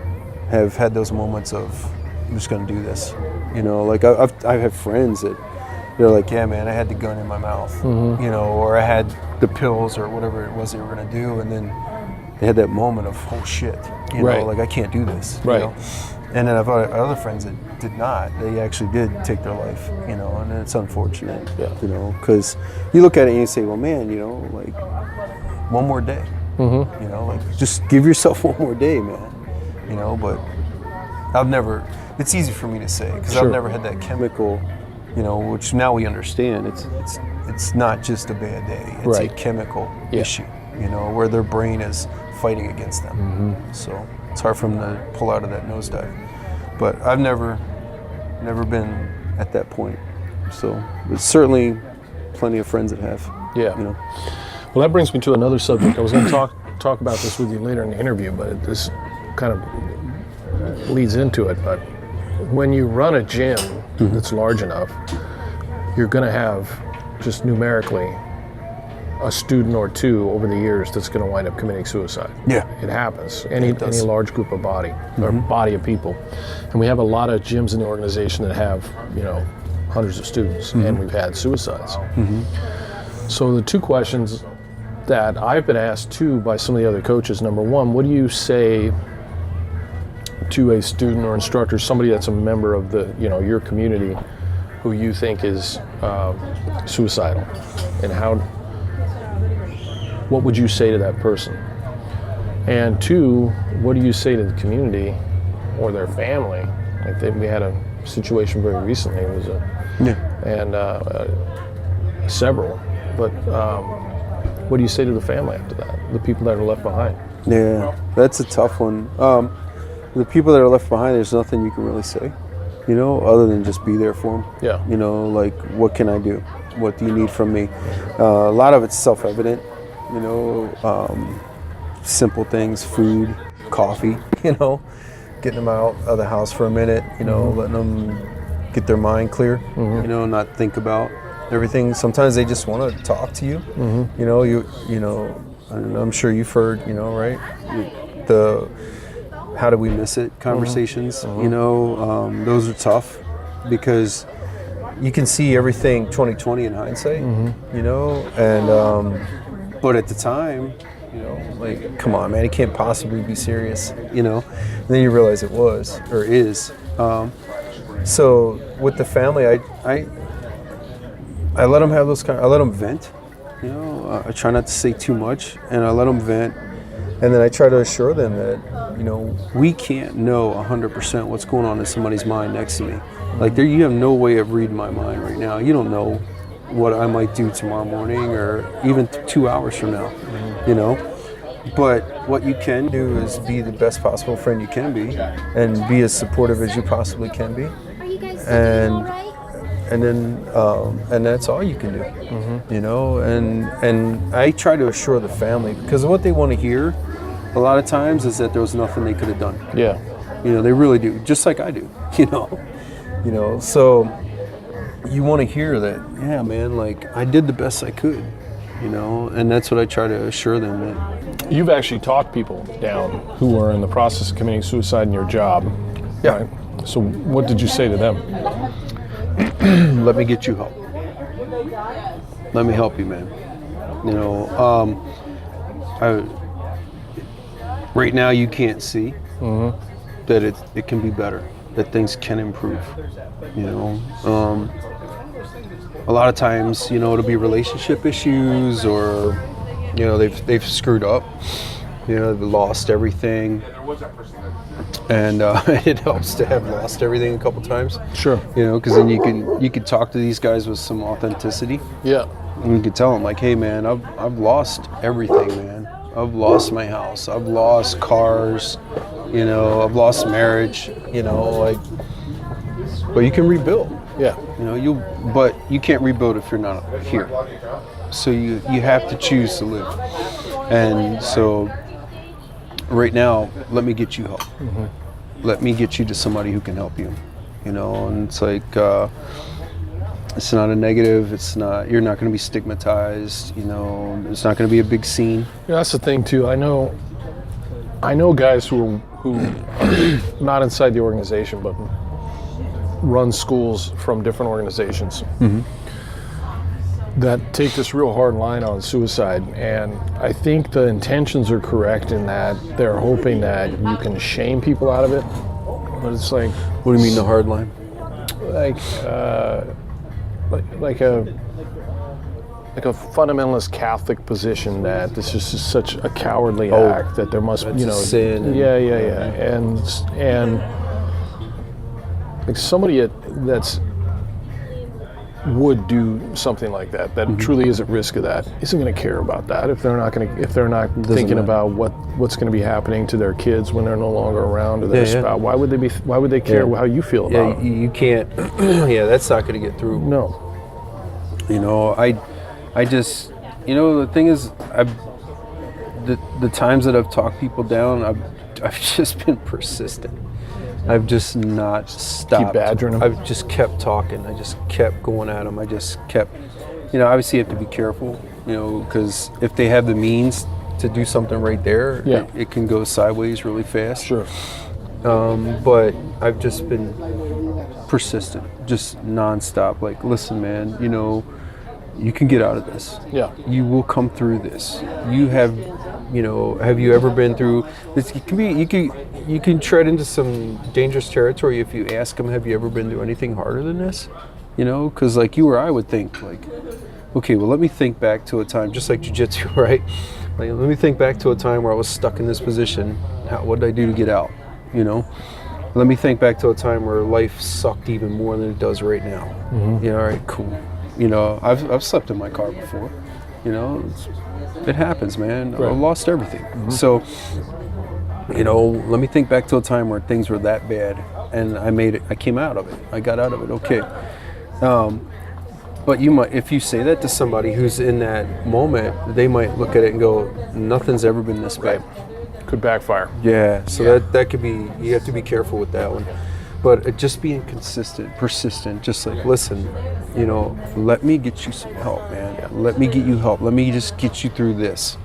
have had those moments of, I'm just going to do this. You know, like I have friends that they're like, yeah, man, I had the gun in my mouth, you know, or I had the pills or whatever it was they were going to do. And then they had that moment of, oh shit, you know, like, I can't do this. You know? And then I've had other friends that did not. They actually did take their life, you know, and it's unfortunate, you know, because you look at it and you say, well, man, you know, like, one more day, you know, like, just give yourself one more day, man, you know. But I've never, it's easy for me to say, because I've never had that chemical, you know, which now we understand, it's not just a bad day, it's a chemical issue, you know, where their brain is fighting against them. So it's hard for them to pull out of that nosedive. But I've never been at that point. So there's certainly plenty of friends that have. Yeah. You know. Well, that brings me to another subject. I was going to talk about this with you later in the interview, but this kind of leads into it. But when you run a gym that's large enough, you're going to have, just numerically, a student or 2 over the years that's going to wind up committing suicide. Yeah, it happens. Any large group of body or body of people, and we have a lot of gyms in the organization that have, you know, hundreds of students, and we've had suicides. So the 2 questions that I've been asked too by some of the other coaches: number one, what do you say to a student or instructor, somebody that's a member of the, you know, your community, who you think is suicidal, and what would you say to that person? And 2, what do you say to the community or their family? Like, we had a situation very recently. It was several. But what do you say to the family after that? The people that are left behind? Yeah, that's a tough one. The people that are left behind, there's nothing you can really say, you know, other than just be there for them. Yeah. You know, like, what can I do? What do you need from me? A lot of it's self-evident. You know, simple things, food, coffee, you know, getting them out of the house for a minute, you know, letting them get their mind clear, you know, not think about everything. Sometimes they just want to talk to you. You know, and I'm sure you've heard, right? The how do we miss it conversations, those are tough because you can see everything 2020 in hindsight, and but at the time, like, come on, man, it can't possibly be serious, and then you realize it was or is. So with the family, I let them have I let them vent, I try not to say too much, and I let them vent, and then I try to assure them that, we can't know 100% what's going on in somebody's mind next to me. Like, you have no way of reading my mind right now. You don't know what I might do tomorrow morning or even 2 hours from now, But what you can do is be the best possible friend you can be and be as supportive as you possibly can be. And then and that's all you can do, and I try to assure the family, because what they want to hear a lot of times is that there was nothing they could have done. Yeah. They really do, just like I do, so you want to hear that, yeah, man, like, I did the best I could, and that's what I try to assure them that. You've actually talked people down who are in the process of committing suicide in your job. Yeah. Right? So what did you say to them? Let me get you help. Let me help you, man. Right now you can't see that it can be better, that things can improve. A lot of times, it'll be relationship issues, or they've screwed up. They've lost everything. And it helps to have lost everything a couple times. Sure. Because then you can talk to these guys with some authenticity. Yeah. And you can tell them, like, hey, man, I've lost everything, man. I've lost my house. I've lost cars. I've lost marriage. But you can rebuild. Yeah. But you can't rebuild if you're not here. So you have to choose to live. And so right now, let me get you help. Let me get you to somebody who can help you. And it's like, it's not a negative. It's not. You're not going to be stigmatized. It's not going to be a big scene. Yeah, that's the thing too. I know guys who are not inside the organization, but run schools from different organizations that take this real hard line on suicide. And I think the intentions are correct in that they're hoping that you can shame people out of it. But it's like, what do you mean the hard line? Like a fundamentalist Catholic position that this is just such a cowardly act, that there must, sin. And like somebody that's would do something like that truly is at risk of that, isn't going to care about that if they're not thinking about what's going to be happening to their kids when they're no longer around, or their spouse. Why would they care how you feel about it? You can't. That's not going to get through. No. I just, the thing is, the times that I've talked people down, I've just been persistent. I've just not stopped. Keep badgering them. I've just kept talking. I just kept going at them. I just kept, obviously you have to be careful, because if they have the means to do something right there, it can go sideways really fast. Sure. But I've just been persistent, just nonstop. Like, listen, man, you can get out of this. Yeah. You will come through this. You have, have you ever been through this? It can be, you can tread into some dangerous territory if you ask them, have you ever been through anything harder than this? Because like you or I would think, like, okay, well, let me think back to a time, just like Jiu Jitsu, right? Like, let me think back to a time where I was stuck in this position. What did I do to get out? Let me think back to a time where life sucked even more than it does right now. All right, cool. I've slept in my car before. It happens, man. Right. I've lost everything. So, let me think back to a time where things were that bad, and I made it. I came out of it. I got out of it. Okay. But you might, if you say that to somebody who's in that moment, they might look at it and go, "Nothing's ever been this bad." Could backfire. Yeah. So that could be. You have to be careful with that one. But just being consistent, persistent, just like, listen, you know, let me get you some help, man. Let me get you help. Let me just get you through this.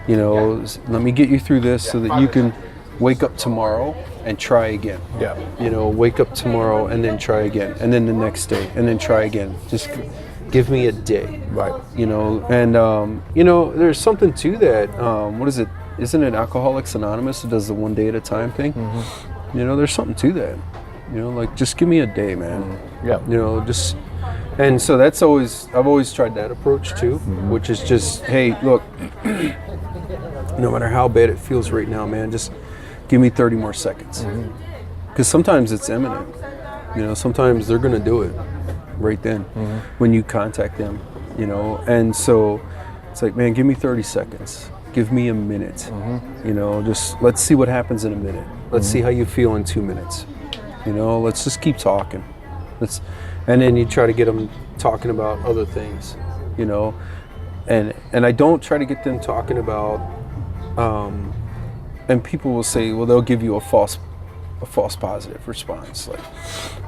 You know, let me get you through this so that you can wake up tomorrow and try again. Yeah. You know, wake up tomorrow and then try again. And then the next day and then try again. Just give me a day. Right. You know, and, you know, there's something to that. What is it? Isn't it Alcoholics Anonymous that does the 1 day at a time thing? Mm-hmm. You know, there's something to that. You know, like, just give me a day, man. Mm-hmm. Yeah. You know, just, and so that's always, I've always tried that approach too, which is just, hey, look, no matter how bad it feels right now, man, just give me 30 more seconds. Because sometimes it's imminent. You know, sometimes they're going to do it right then when you contact them, you know. And so it's like, man, give me 30 seconds. Give me a minute. You know, just let's see what happens in a minute. Let's see how you feel in 2 minutes. You know, let's just keep talking. And then you try to get them talking about other things, you know. And I don't try to get them talking about, and people will say, well, they'll give you a false positive response,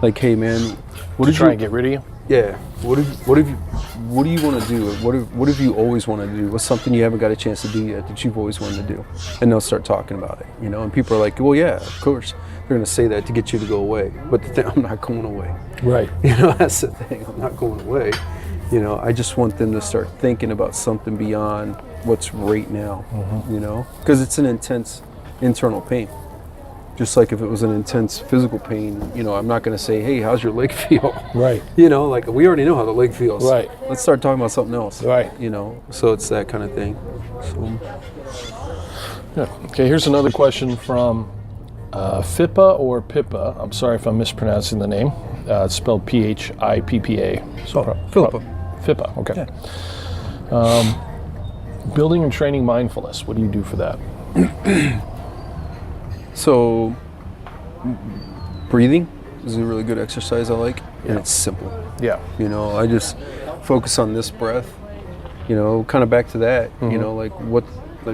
like, hey, man, what did you try and get rid of you? Yeah. What do you want to do? What have you always wanted to do? What's something you haven't got a chance to do yet that you've always wanted to do? And they'll start talking about it, you know. And people are like, well, yeah, of course. They're going to say that to get you to go away. But the thing, I'm not going away. Right. You know, that's the thing. I'm not going away. You know, I just want them to start thinking about something beyond what's right now, you know, because it's an intense internal pain. Just like if it was an intense physical pain, you know, I'm not going to say, hey, how's your leg feel? Right. You know, like, we already know how the leg feels. Right. Let's start talking about something else. Right. You know, so it's that kind of thing. So. Yeah. Okay, here's another question from Phippa or Pippa. I'm sorry if I'm mispronouncing the name. It's spelled Phippa. So, Philippa. Phippa, okay. Yeah. Building and training mindfulness. What do you do for that? So, breathing is a really good exercise I like, and it's simple. Yeah. You know, I just focus on this breath, you know, kind of back to that, you know, like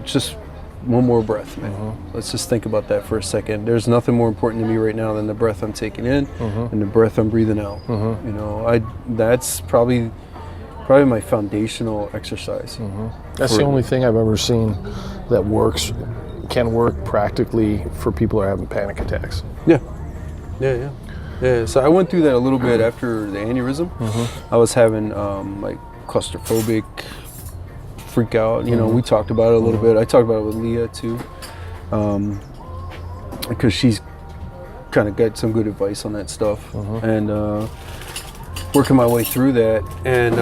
just one more breath, man. Let's just think about that for a second. There's nothing more important to me right now than the breath I'm taking in and the breath I'm breathing out. You know, that's probably my foundational exercise. That's the only thing I've ever seen that can work practically for people who are having panic attacks. Yeah. So I went through that a little bit after the aneurysm. I was having like claustrophobic freak out. You know, we talked about it a little bit. I talked about it with Leah too, because she's kind of got some good advice on that stuff, and working my way through that. And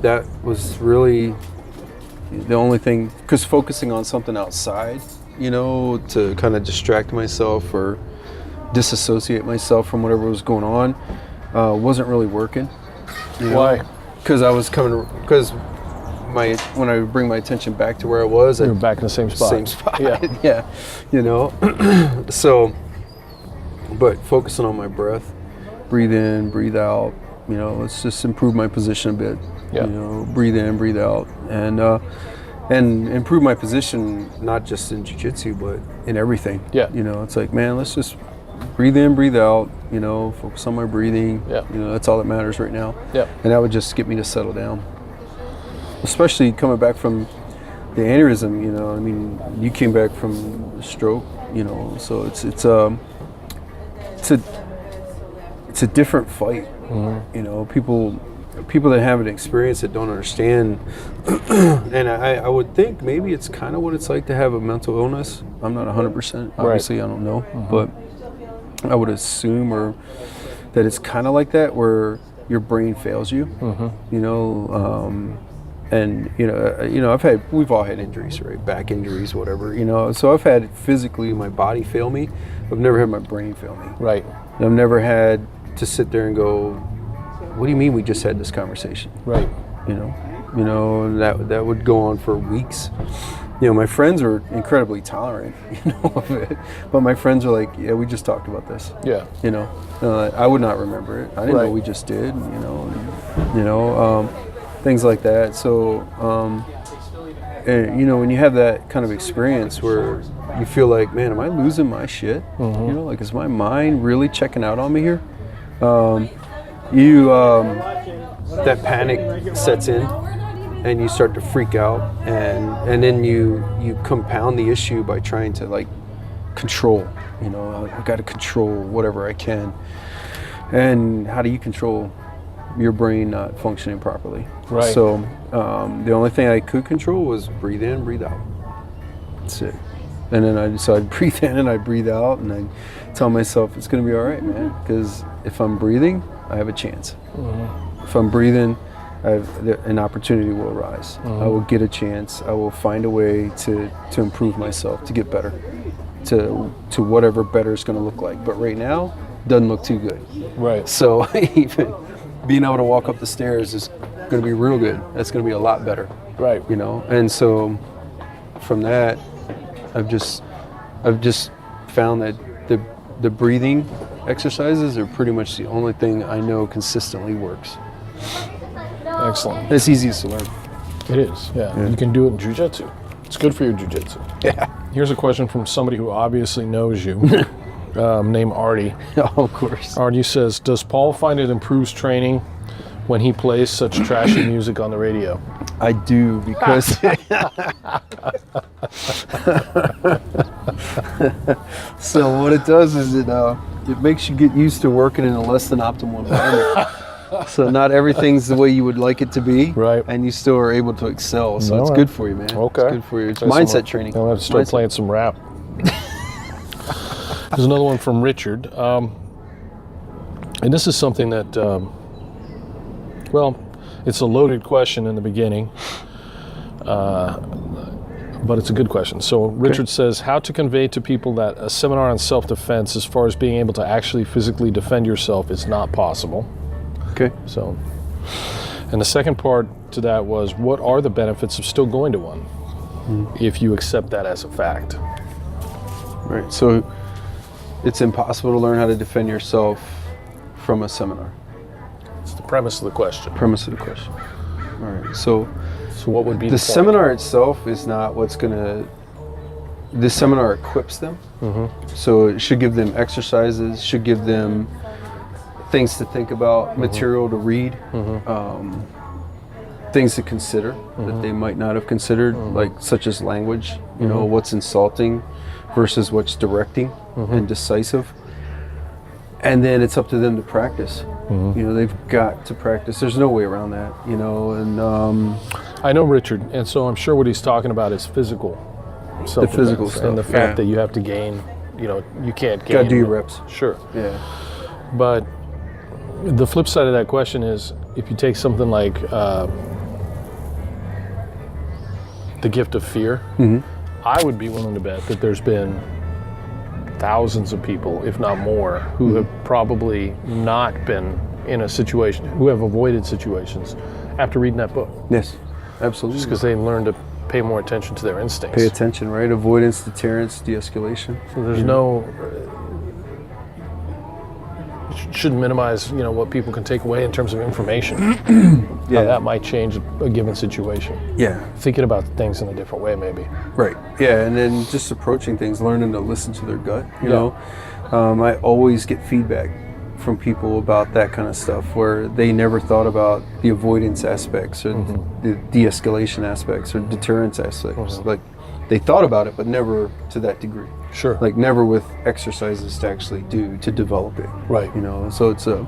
that was really the only thing, because focusing on something outside, you know, to kind of distract myself or disassociate myself from whatever was going on, wasn't really working. Why? Because when I would bring my attention back to where I was, You're back in the same spot. Same spot. Yeah. Yeah. You know. So, but focusing on my breath, breathe in, breathe out. You know, let's just improve my position a bit. Yeah. You know, breathe in, breathe out, and improve my position not just in jiu-jitsu but in everything. Yeah. You know, it's like, man, let's just breathe in, breathe out. You know, focus on my breathing. Yeah. You know, that's all that matters right now. Yeah. And that would just get me to settle down. Especially coming back from the aneurysm, you know. I mean, you came back from a stroke, you know. So it's a different fight. You know, people that haven't experienced it don't understand. And I would think maybe it's kind of what it's like to have a mental illness. I'm not 100%. Obviously, I don't know, but I would assume that it's kind of like that, where your brain fails you. You know. And we've all had injuries, right? Back injuries, whatever, you know. So I've had physically my body fail me. I've never had my brain fail me. Right. And I've never had to sit there and go, what do you mean we just had this conversation? Right. You know, and that would go on for weeks. You know, my friends are incredibly tolerant, you know, of it. But my friends are like, yeah, we just talked about this. Yeah. You know, I would not remember it. I didn't know we just did, you know. Things like that. So, you know, when you have that kind of experience where you feel like, man, am I losing my shit? You know, like, is my mind really checking out on me here? That panic sets in, and you start to freak out, and then you compound the issue by trying to like control. You know, I got to control whatever I can. And how do you control your brain not functioning properly? Right. So the only thing I could control was breathe in, breathe out. That's it. And then I'd breathe in and I'd breathe out, and I tell myself it's going to be all right, man. Because if I'm breathing, I have a chance. If I'm breathing, an opportunity will arise. I will get a chance. I will find a way to improve myself, to get better, to whatever better is going to look like. But right now, doesn't look too good. Right. So even being able to walk up the stairs is going to be real good. That's going to be a lot better. Right. You know. And so from that, I've just found that the breathing exercises are pretty much the only thing I know consistently works. Excellent. It's easiest to learn. It is, yeah. You can do it in Jiu Jitsu. It's good for your Jiu Jitsu. Yeah. Here's a question from somebody who obviously knows you, named Artie. Oh, of course. Artie says, does Paul find it improves training when he plays such trashy music on the radio? I do, because so what it does is it makes you get used to working in a less than optimal environment. So not everything's the way you would like it to be, right? And you still are able to excel. So it's good for you, man. Okay, it's good for you. It's mindset training. I'll have to start playing some rap. There's another one from Richard, and this is something that, well, it's a loaded question in the beginning, but it's a good question. So Richard says, how to convey to people that a seminar on self-defense, as far as being able to actually physically defend yourself, is not possible. Okay. So, and the second part to that was, what are the benefits of still going to one, if you accept that as a fact? Right. So it's impossible to learn how to defend yourself from a seminar. It's the premise of the question. Premise of the question. All right. So what would be the seminar itself is not what's going to. The seminar equips them. So it should give them exercises, should give them things to think about, material to read, things to consider that they might not have considered, like such as language. You know, what's insulting versus what's directing and decisive. And then it's up to them to practice. You know, they've got to practice. There's no way around that, you know. And I know Richard, and so I'm sure what he's talking about is physical self-defense, the physical stuff, and the fact that you have to gain, you know, you can't gain. Gotta do your reps. Sure. Yeah. But the flip side of that question is, if you take something like the gift of fear, I would be willing to bet that there's been thousands of people, if not more, who have probably not been in a situation, who have avoided situations after reading that book. Yes, absolutely. Just because they learned to pay more attention to their instincts. Pay attention, right? Avoidance, deterrence, de-escalation. So there's no, shouldn't minimize, you know, what people can take away in terms of information. How that might change a given situation. Yeah. Thinking about things in a different way, maybe. Right. Yeah, and then just approaching things, learning to listen to their gut. You know, I always get feedback from people about that kind of stuff, where they never thought about the avoidance aspects or the de-escalation aspects or deterrence aspects. Like, they thought about it, but never to that degree. Sure. Like, never with exercises to actually do to develop it. Right. You know, so it's I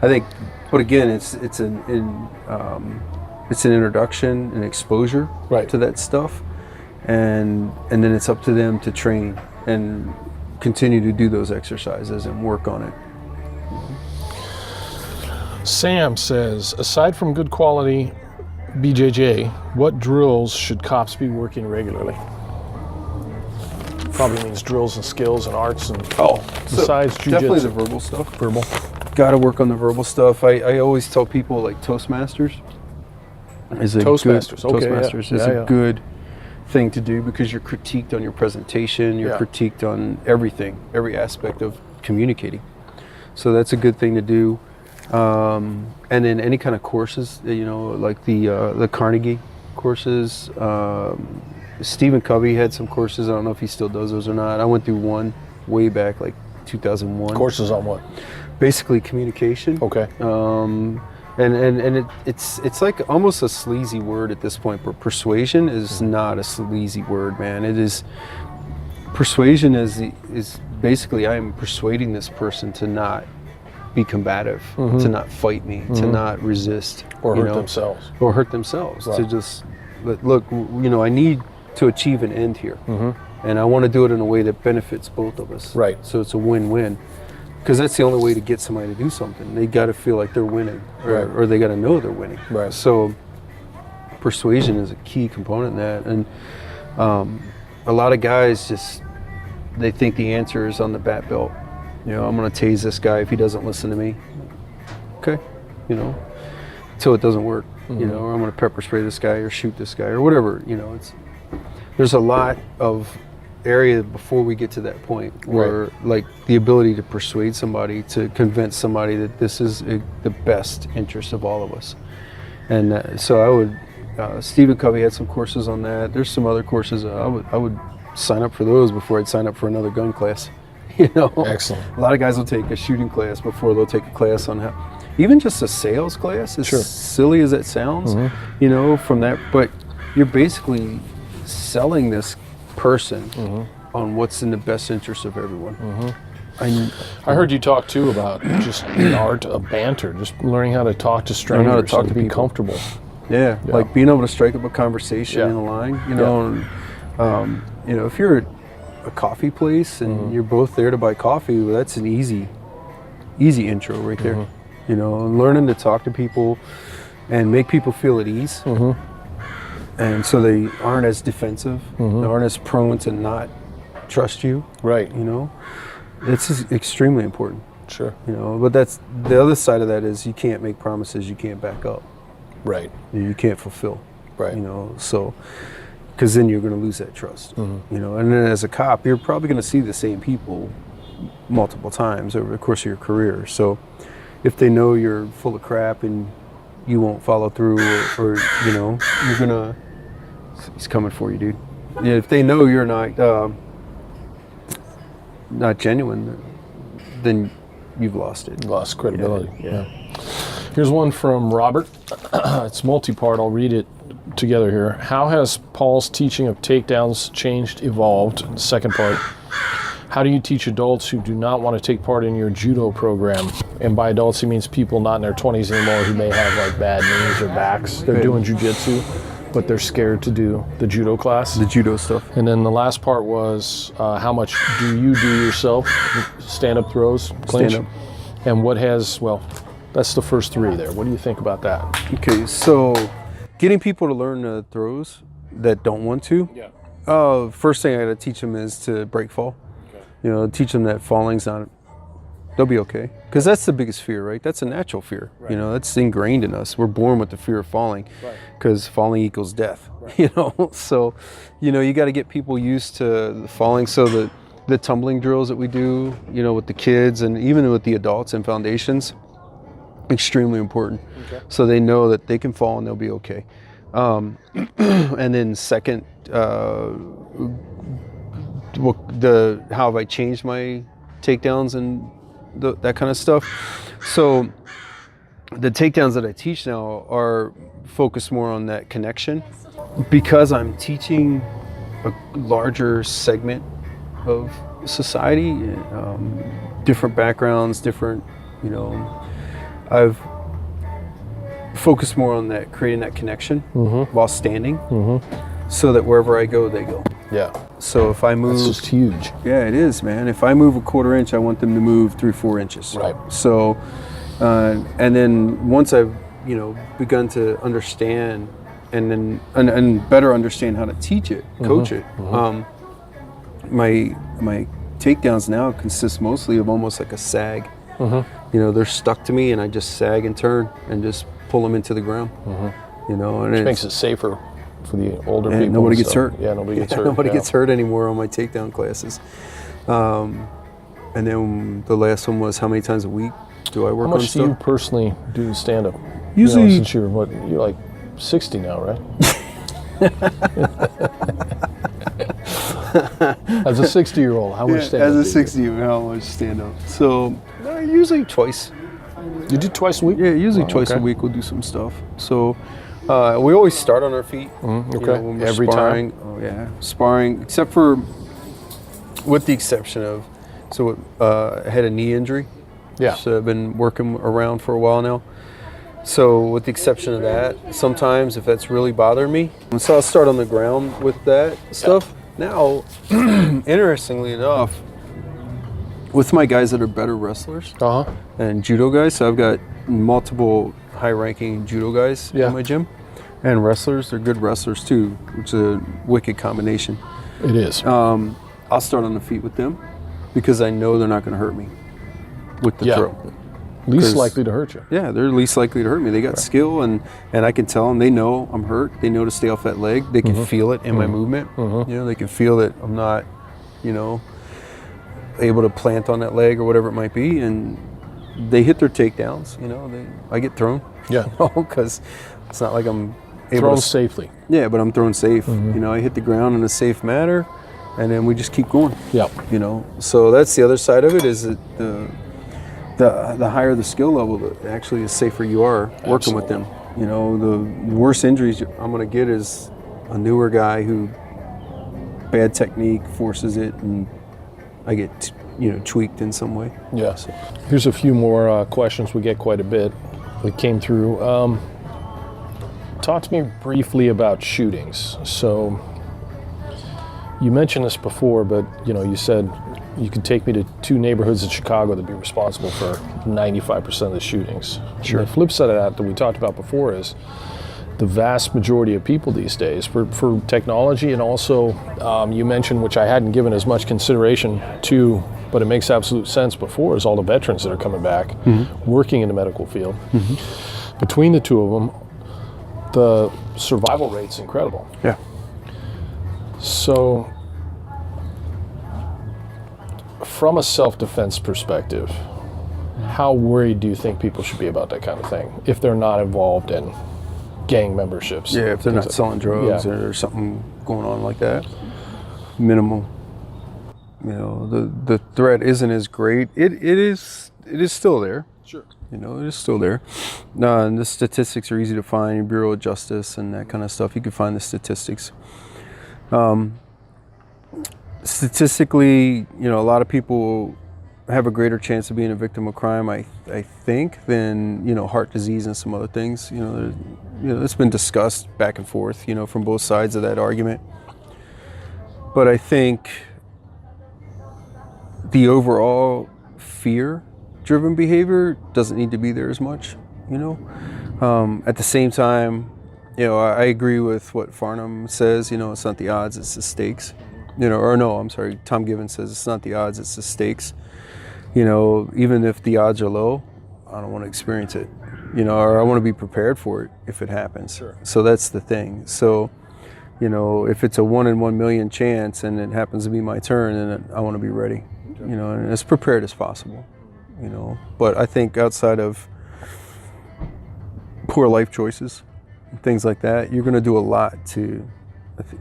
think, but again, it's an introduction and exposure to that stuff, and then it's up to them to train and continue to do those exercises and work on it. Sam says, aside from good quality BJJ, what drills should cops be working regularly? Probably means drills and skills and arts and besides jiu-jitsu. Definitely the verbal stuff. Verbal. Got to work on the verbal stuff. I always tell people, like, Toastmasters is a good thing to do, because you're critiqued on your presentation, you're critiqued on everything, every aspect of communicating. So that's a good thing to do. And then any kind of courses, you know, like the Carnegie courses, Stephen Covey had some courses. I don't know if he still does those or not. I went through one way back, like 2001. Courses on what? Basically communication. Okay. It's like almost a sleazy word at this point, but persuasion is not a sleazy word, man. It is, persuasion is basically I'm persuading this person to not be combative, to not fight me, to not resist. Or hurt themselves. Or hurt themselves. Right. To just, look, I need to achieve an end here. And I want to do it in a way that benefits both of us. Right. So it's a win-win. Because that's the only way to get somebody to do something. They got to feel like they're winning, or they got to know they're winning. Right. So persuasion is a key component in that. And a lot of guys they think the answer is on the bat belt. I'm going to tase this guy if he doesn't listen to me. Okay. Until it doesn't work. Or I'm going to pepper spray this guy or shoot this guy or whatever. There's a lot of area before we get to that point where like the ability to persuade somebody, to convince somebody that this is the best interest of all of us. And so I would, Stephen Covey had some courses on that. There's some other courses. I would sign up for those before I'd sign up for another gun class. Excellent. A lot of guys will take a shooting class before they'll take a class on how, even just a sales class, as silly as that sounds, from that, but you're basically selling this person on what's in the best interest of everyone. I heard you talk too about just the art of banter, just learning how to talk to strangers, how to talk to be people. comfortable. Yeah, like being able to strike up a conversation in a line, and, if you're at a coffee place and you're both there to buy coffee, well, that's an easy intro right there. Learning to talk to people and make people feel at ease. And so they aren't as defensive, they aren't as prone to not trust you. Right. It's extremely important. Sure. But that's the other side of that is you can't make promises you can't back up. Right. You can't fulfill. Right. So, because then you're going to lose that trust. And then as a cop, you're probably going to see the same people multiple times over the course of your career. So if they know you're full of crap and you won't follow through, or you're going to, he's coming for you, dude. If they know you're not genuine, then you've lost it. Lost credibility. Yeah. Here's one from Robert. It's multi-part. I'll read it together here. How has Paul's teaching of takedowns changed, evolved? Second part. How do you teach adults who do not want to take part in your judo program? And by adults, he means people not in their 20s anymore who may have like bad knees or backs. They're doing jiu-jitsu, but they're scared to do the judo class. The judo stuff. And then the last part was how much do you do yourself? Stand-up throws, clinch? Stand-up. And what has, that's the first three there. What do you think about that? Okay, so getting people to learn the throws that don't want to. Yeah. First thing I got to teach them is to break fall. Okay. Teach them that falling's not, they'll be okay. Because that's the biggest fear, right? That's a natural fear. Right. That's ingrained in us. We're born with the fear of falling because falling equals death, So, you got to get people used to the falling. So the tumbling drills that we do, with the kids and even with the adults and foundations, extremely important. Okay. So they know that they can fall and they'll be okay. And then second, how have I changed my takedowns and that kind of stuff. So the takedowns that I teach now are focused more on that connection, because I'm teaching a larger segment of society, different backgrounds, different, I've focused more on that, creating that connection while standing, so that wherever I go, they go. Yeah. So if I move, it's just huge. Yeah, it is, man. If I move a 1/4 inch, I want them to move 3-4 inches. Right. So, and then once I've begun to understand, and better understand how to teach it, coach it. My takedowns now consist mostly of almost like a sag. They're stuck to me, and I just sag and turn and just pull them into the ground. And which makes it safer for the older people. Nobody gets hurt. Yeah, nobody gets hurt. Nobody gets hurt anymore on my takedown classes. And then the last one was, how many times a week do I work on stuff? How much do you personally do stand-up? Usually, since you're like 60 now, right? As a 60-year-old, how much stand-up? As a 60-year-old, how much stand-up? So usually twice. You do twice a week? Yeah, usually twice a week we'll do some stuff. So we always start on our feet. Okay. When we're Every sparring. time? Oh yeah, sparring. Except for, with the exception of, I had a knee injury. Yeah. So I've been working around for a while now. So with the exception of that, sometimes if that's really bothering me, so I'll start on the ground with that stuff. Now, interestingly enough, with my guys that are better wrestlers and judo guys, so I've got multiple high-ranking judo guys in my gym, and wrestlers, they're good wrestlers too, which is a wicked combination. It is. I'll start on the feet with them because I know they're not going to hurt me with the throw. Least likely to hurt you. Yeah, they're least likely to hurt me. They got skill, and I can tell them. They know I'm hurt. They know to stay off that leg. They can feel it in my movement. They can feel that I'm not, able to plant on that leg or whatever it might be, and they hit their takedowns. I get thrown. Yeah. Because it's not like I'm able thrown to safely. Yeah, but I'm thrown safe. I hit the ground in a safe manner, and then we just keep going. Yeah. So that's the other side of it, is that the higher the skill level, the actually the safer you are working with them. The worst injuries I'm going to get is a newer guy who bad technique forces it, and I get tweaked in some way. Yeah. So here's a few more questions we get quite a bit. We came through. Talk to me briefly about shootings. So you mentioned this before, but you said you could take me to 2 neighborhoods in Chicago that'd be responsible for 95% of the shootings. Sure. And the flip side of that we talked about before is the vast majority of people these days, for technology, and also you mentioned, which I hadn't given as much consideration to, but it makes absolute sense before, is all the veterans that are coming back, working in the medical field. Between the two of them, the survival rate's incredible. Yeah. So, from a self-defense perspective, how worried do you think people should be about that kind of thing if they're not involved in gang memberships? Yeah, if they're not selling drugs or something going on like that. Minimal. The threat isn't as great. It is still there. Sure. It is still there. And the statistics are easy to find, Bureau of Justice and that kind of stuff. You can find the statistics. Statistically, a lot of people have a greater chance of being a victim of crime, I think, than, heart disease and some other things. It's been discussed back and forth, from both sides of that argument. But I think the overall fear-driven behavior doesn't need to be there as much, At the same time, I agree with what Farnham says, it's not the odds, it's the stakes. Tom Gibbons says it's not the odds, it's the stakes. Even if the odds are low, I don't want to experience it, or I want to be prepared for it if it happens. Sure. So that's the thing. So, if it's a 1 in 1 million chance and it happens to be my turn, then I want to be ready, and as prepared as possible, But I think outside of poor life choices, things like that, you're going to do a lot to,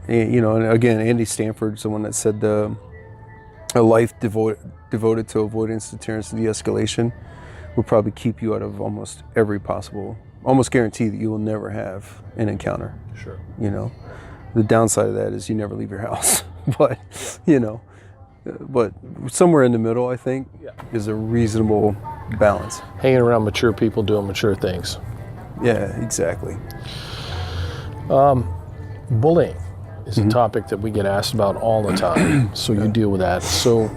and again, Andy Stanford's the one that said a life devoted to avoidance, deterrence, and de-escalation will probably keep you out of almost every possible, almost guarantee that you will never have an encounter. Sure. The downside of that is you never leave your house, but somewhere in the middle, I think, is a reasonable balance. Hanging around mature people doing mature things. Yeah, exactly. Bullying is a topic that we get asked about all the time, so you deal with that. So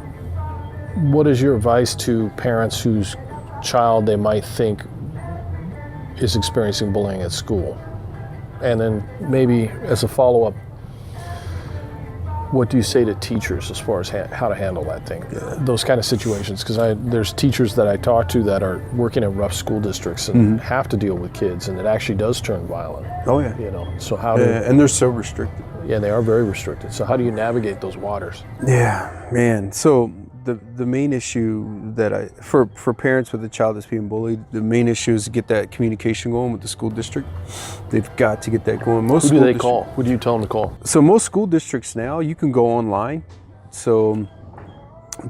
what is your advice to parents whose child they might think is experiencing bullying at school? And then maybe as a follow-up, what do you say to teachers as far as how to handle that thing, those kind of situations? Because there's teachers that I talk to that are working in rough school districts and have to deal with kids, and it actually does turn violent. Oh yeah. So how do? And they're so restricted. Yeah, they are very restricted. So how do you navigate those waters? Yeah, man. So the main issue that for parents with a child that's being bullied, the main issue is to get that communication going with the school district. They've got to get that going. Who do they call? Who do you tell them to call? So most school districts now, you can go online, so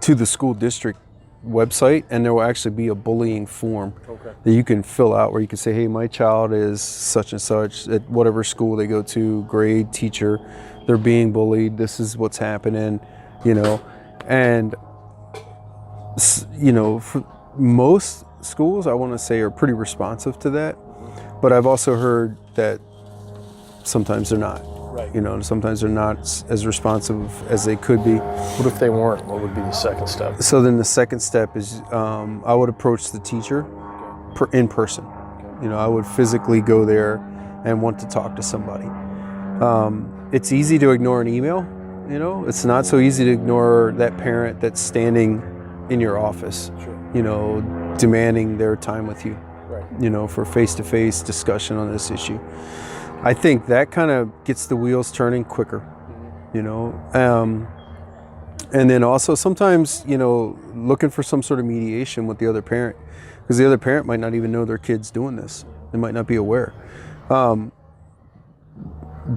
to the school district website, and there will actually be a bullying form that you can fill out where you can say, hey, my child is such and such at whatever school they go to, grade, teacher, they're being bullied, this is what's happening, you know. And, you know, for most schools, I want to say, are pretty responsive to that. But I've also heard that sometimes they're not. Right. You know, sometimes they're not as responsive as they could be. What if they weren't? What would be the second step? So then the second step is I would approach the teacher in person. You know, I would physically go there and want to talk to somebody. It's easy to ignore an email. You know, it's not so easy to ignore that parent that's standing in your office, you know, demanding their time with you, you know, for face-to-face discussion on this issue. I think that kind of gets the wheels turning quicker, you know. And then also sometimes, you know, looking for some sort of mediation with the other parent, because the other parent might not even know their kid's doing this. They might not be aware.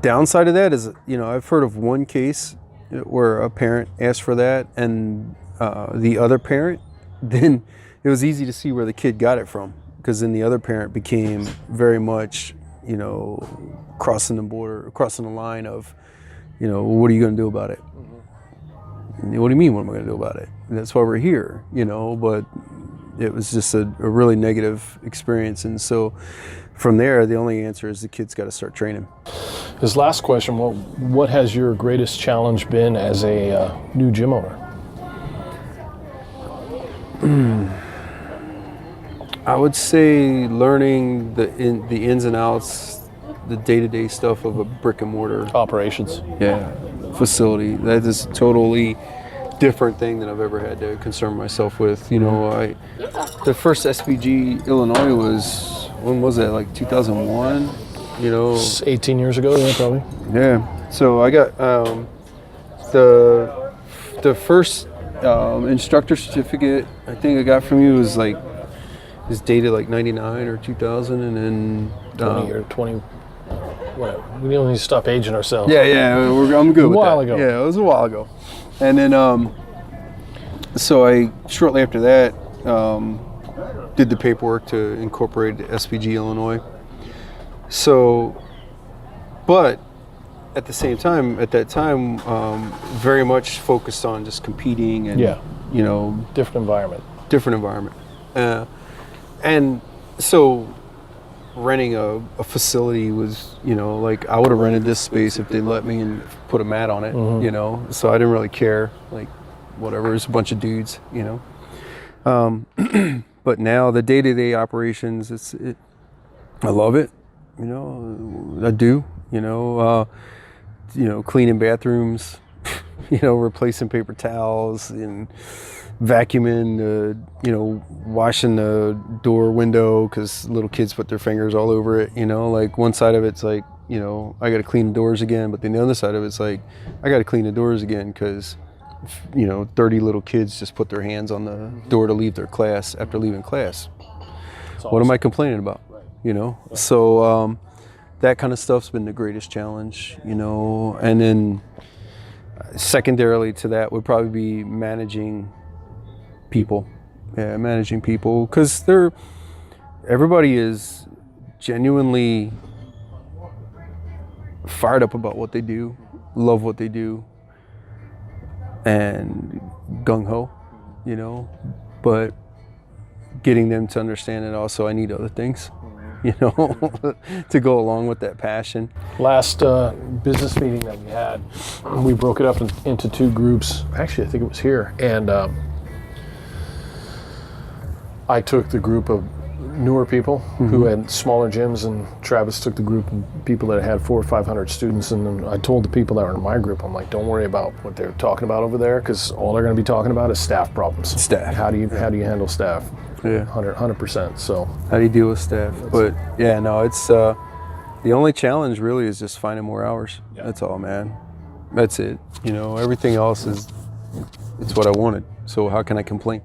Downside of that is, you know, I've heard of one case where a parent asked for that, and the other parent, then it was easy to see where the kid got it from, because then the other parent became very much, you know, crossing the line of, you know, what are you going to do about it? Mm-hmm. What do you mean, what am I going to do about it? And that's why we're here, you know. But it was just a really negative experience, and so from there, the only answer is the kid's got to start training. This last question, what has your greatest challenge been as a new gym owner? I would say learning the ins and outs, the day-to-day stuff of a brick and mortar operations. Yeah, facility. That is a totally different thing than I've ever had to concern myself with. You know, the first SBG Illinois was, when was that? Like 2001. You know, 18 years ago, yeah, probably. Yeah. So I got the first instructor certificate I think I got from you was like, is dated like 99 or 2000, and then 20 or 20. What? We don't need to stop aging ourselves. Yeah, I'm good with that. A while ago. Yeah, it was a while ago. And then, so I shortly after that did the paperwork to incorporate SBG Illinois. So, but at the same time, at that time, very much focused on just competing and, you know, different environment. And so renting a facility was, you know, like I would have rented this space if they let me and put a mat on it, you know, so I didn't really care, like whatever, it's a bunch of dudes, you know. But now the day-to-day operations, I love it, you know, I do, you know, cleaning bathrooms, you know, replacing paper towels and vacuuming, you know, washing the door window because little kids put their fingers all over it, you know, like one side of it's like, you know, I got to clean the doors again, but then the other side of it's like, I got to clean the doors again because, you know, 30 little kids just put their hands on the door to leave their class after leaving class. What am I complaining about? You know, so that kind of stuff's been the greatest challenge, you know, and then secondarily to that would probably be managing people. Yeah, managing people, because everybody is genuinely fired up about what they do, love what they do, and gung-ho, you know, but getting them to understand that also I need other things, you know, to go along with that passion. Last business meeting that we had, we broke it up into two groups. Actually, I think it was here. And I took the group of newer people who had smaller gyms, and Travis took the group of people that had 400 or 500 students. And then I told the people that were in my group, I'm like, don't worry about what they're talking about over there, because all they're going to be talking about is staff problems. Staff. How do you handle staff? Yeah, 100%. So how do you deal with staff? But yeah, no, it's the only challenge really is just finding more hours. Yeah. That's all, man. That's it. You know, everything else is it's what I wanted. So how can I complain?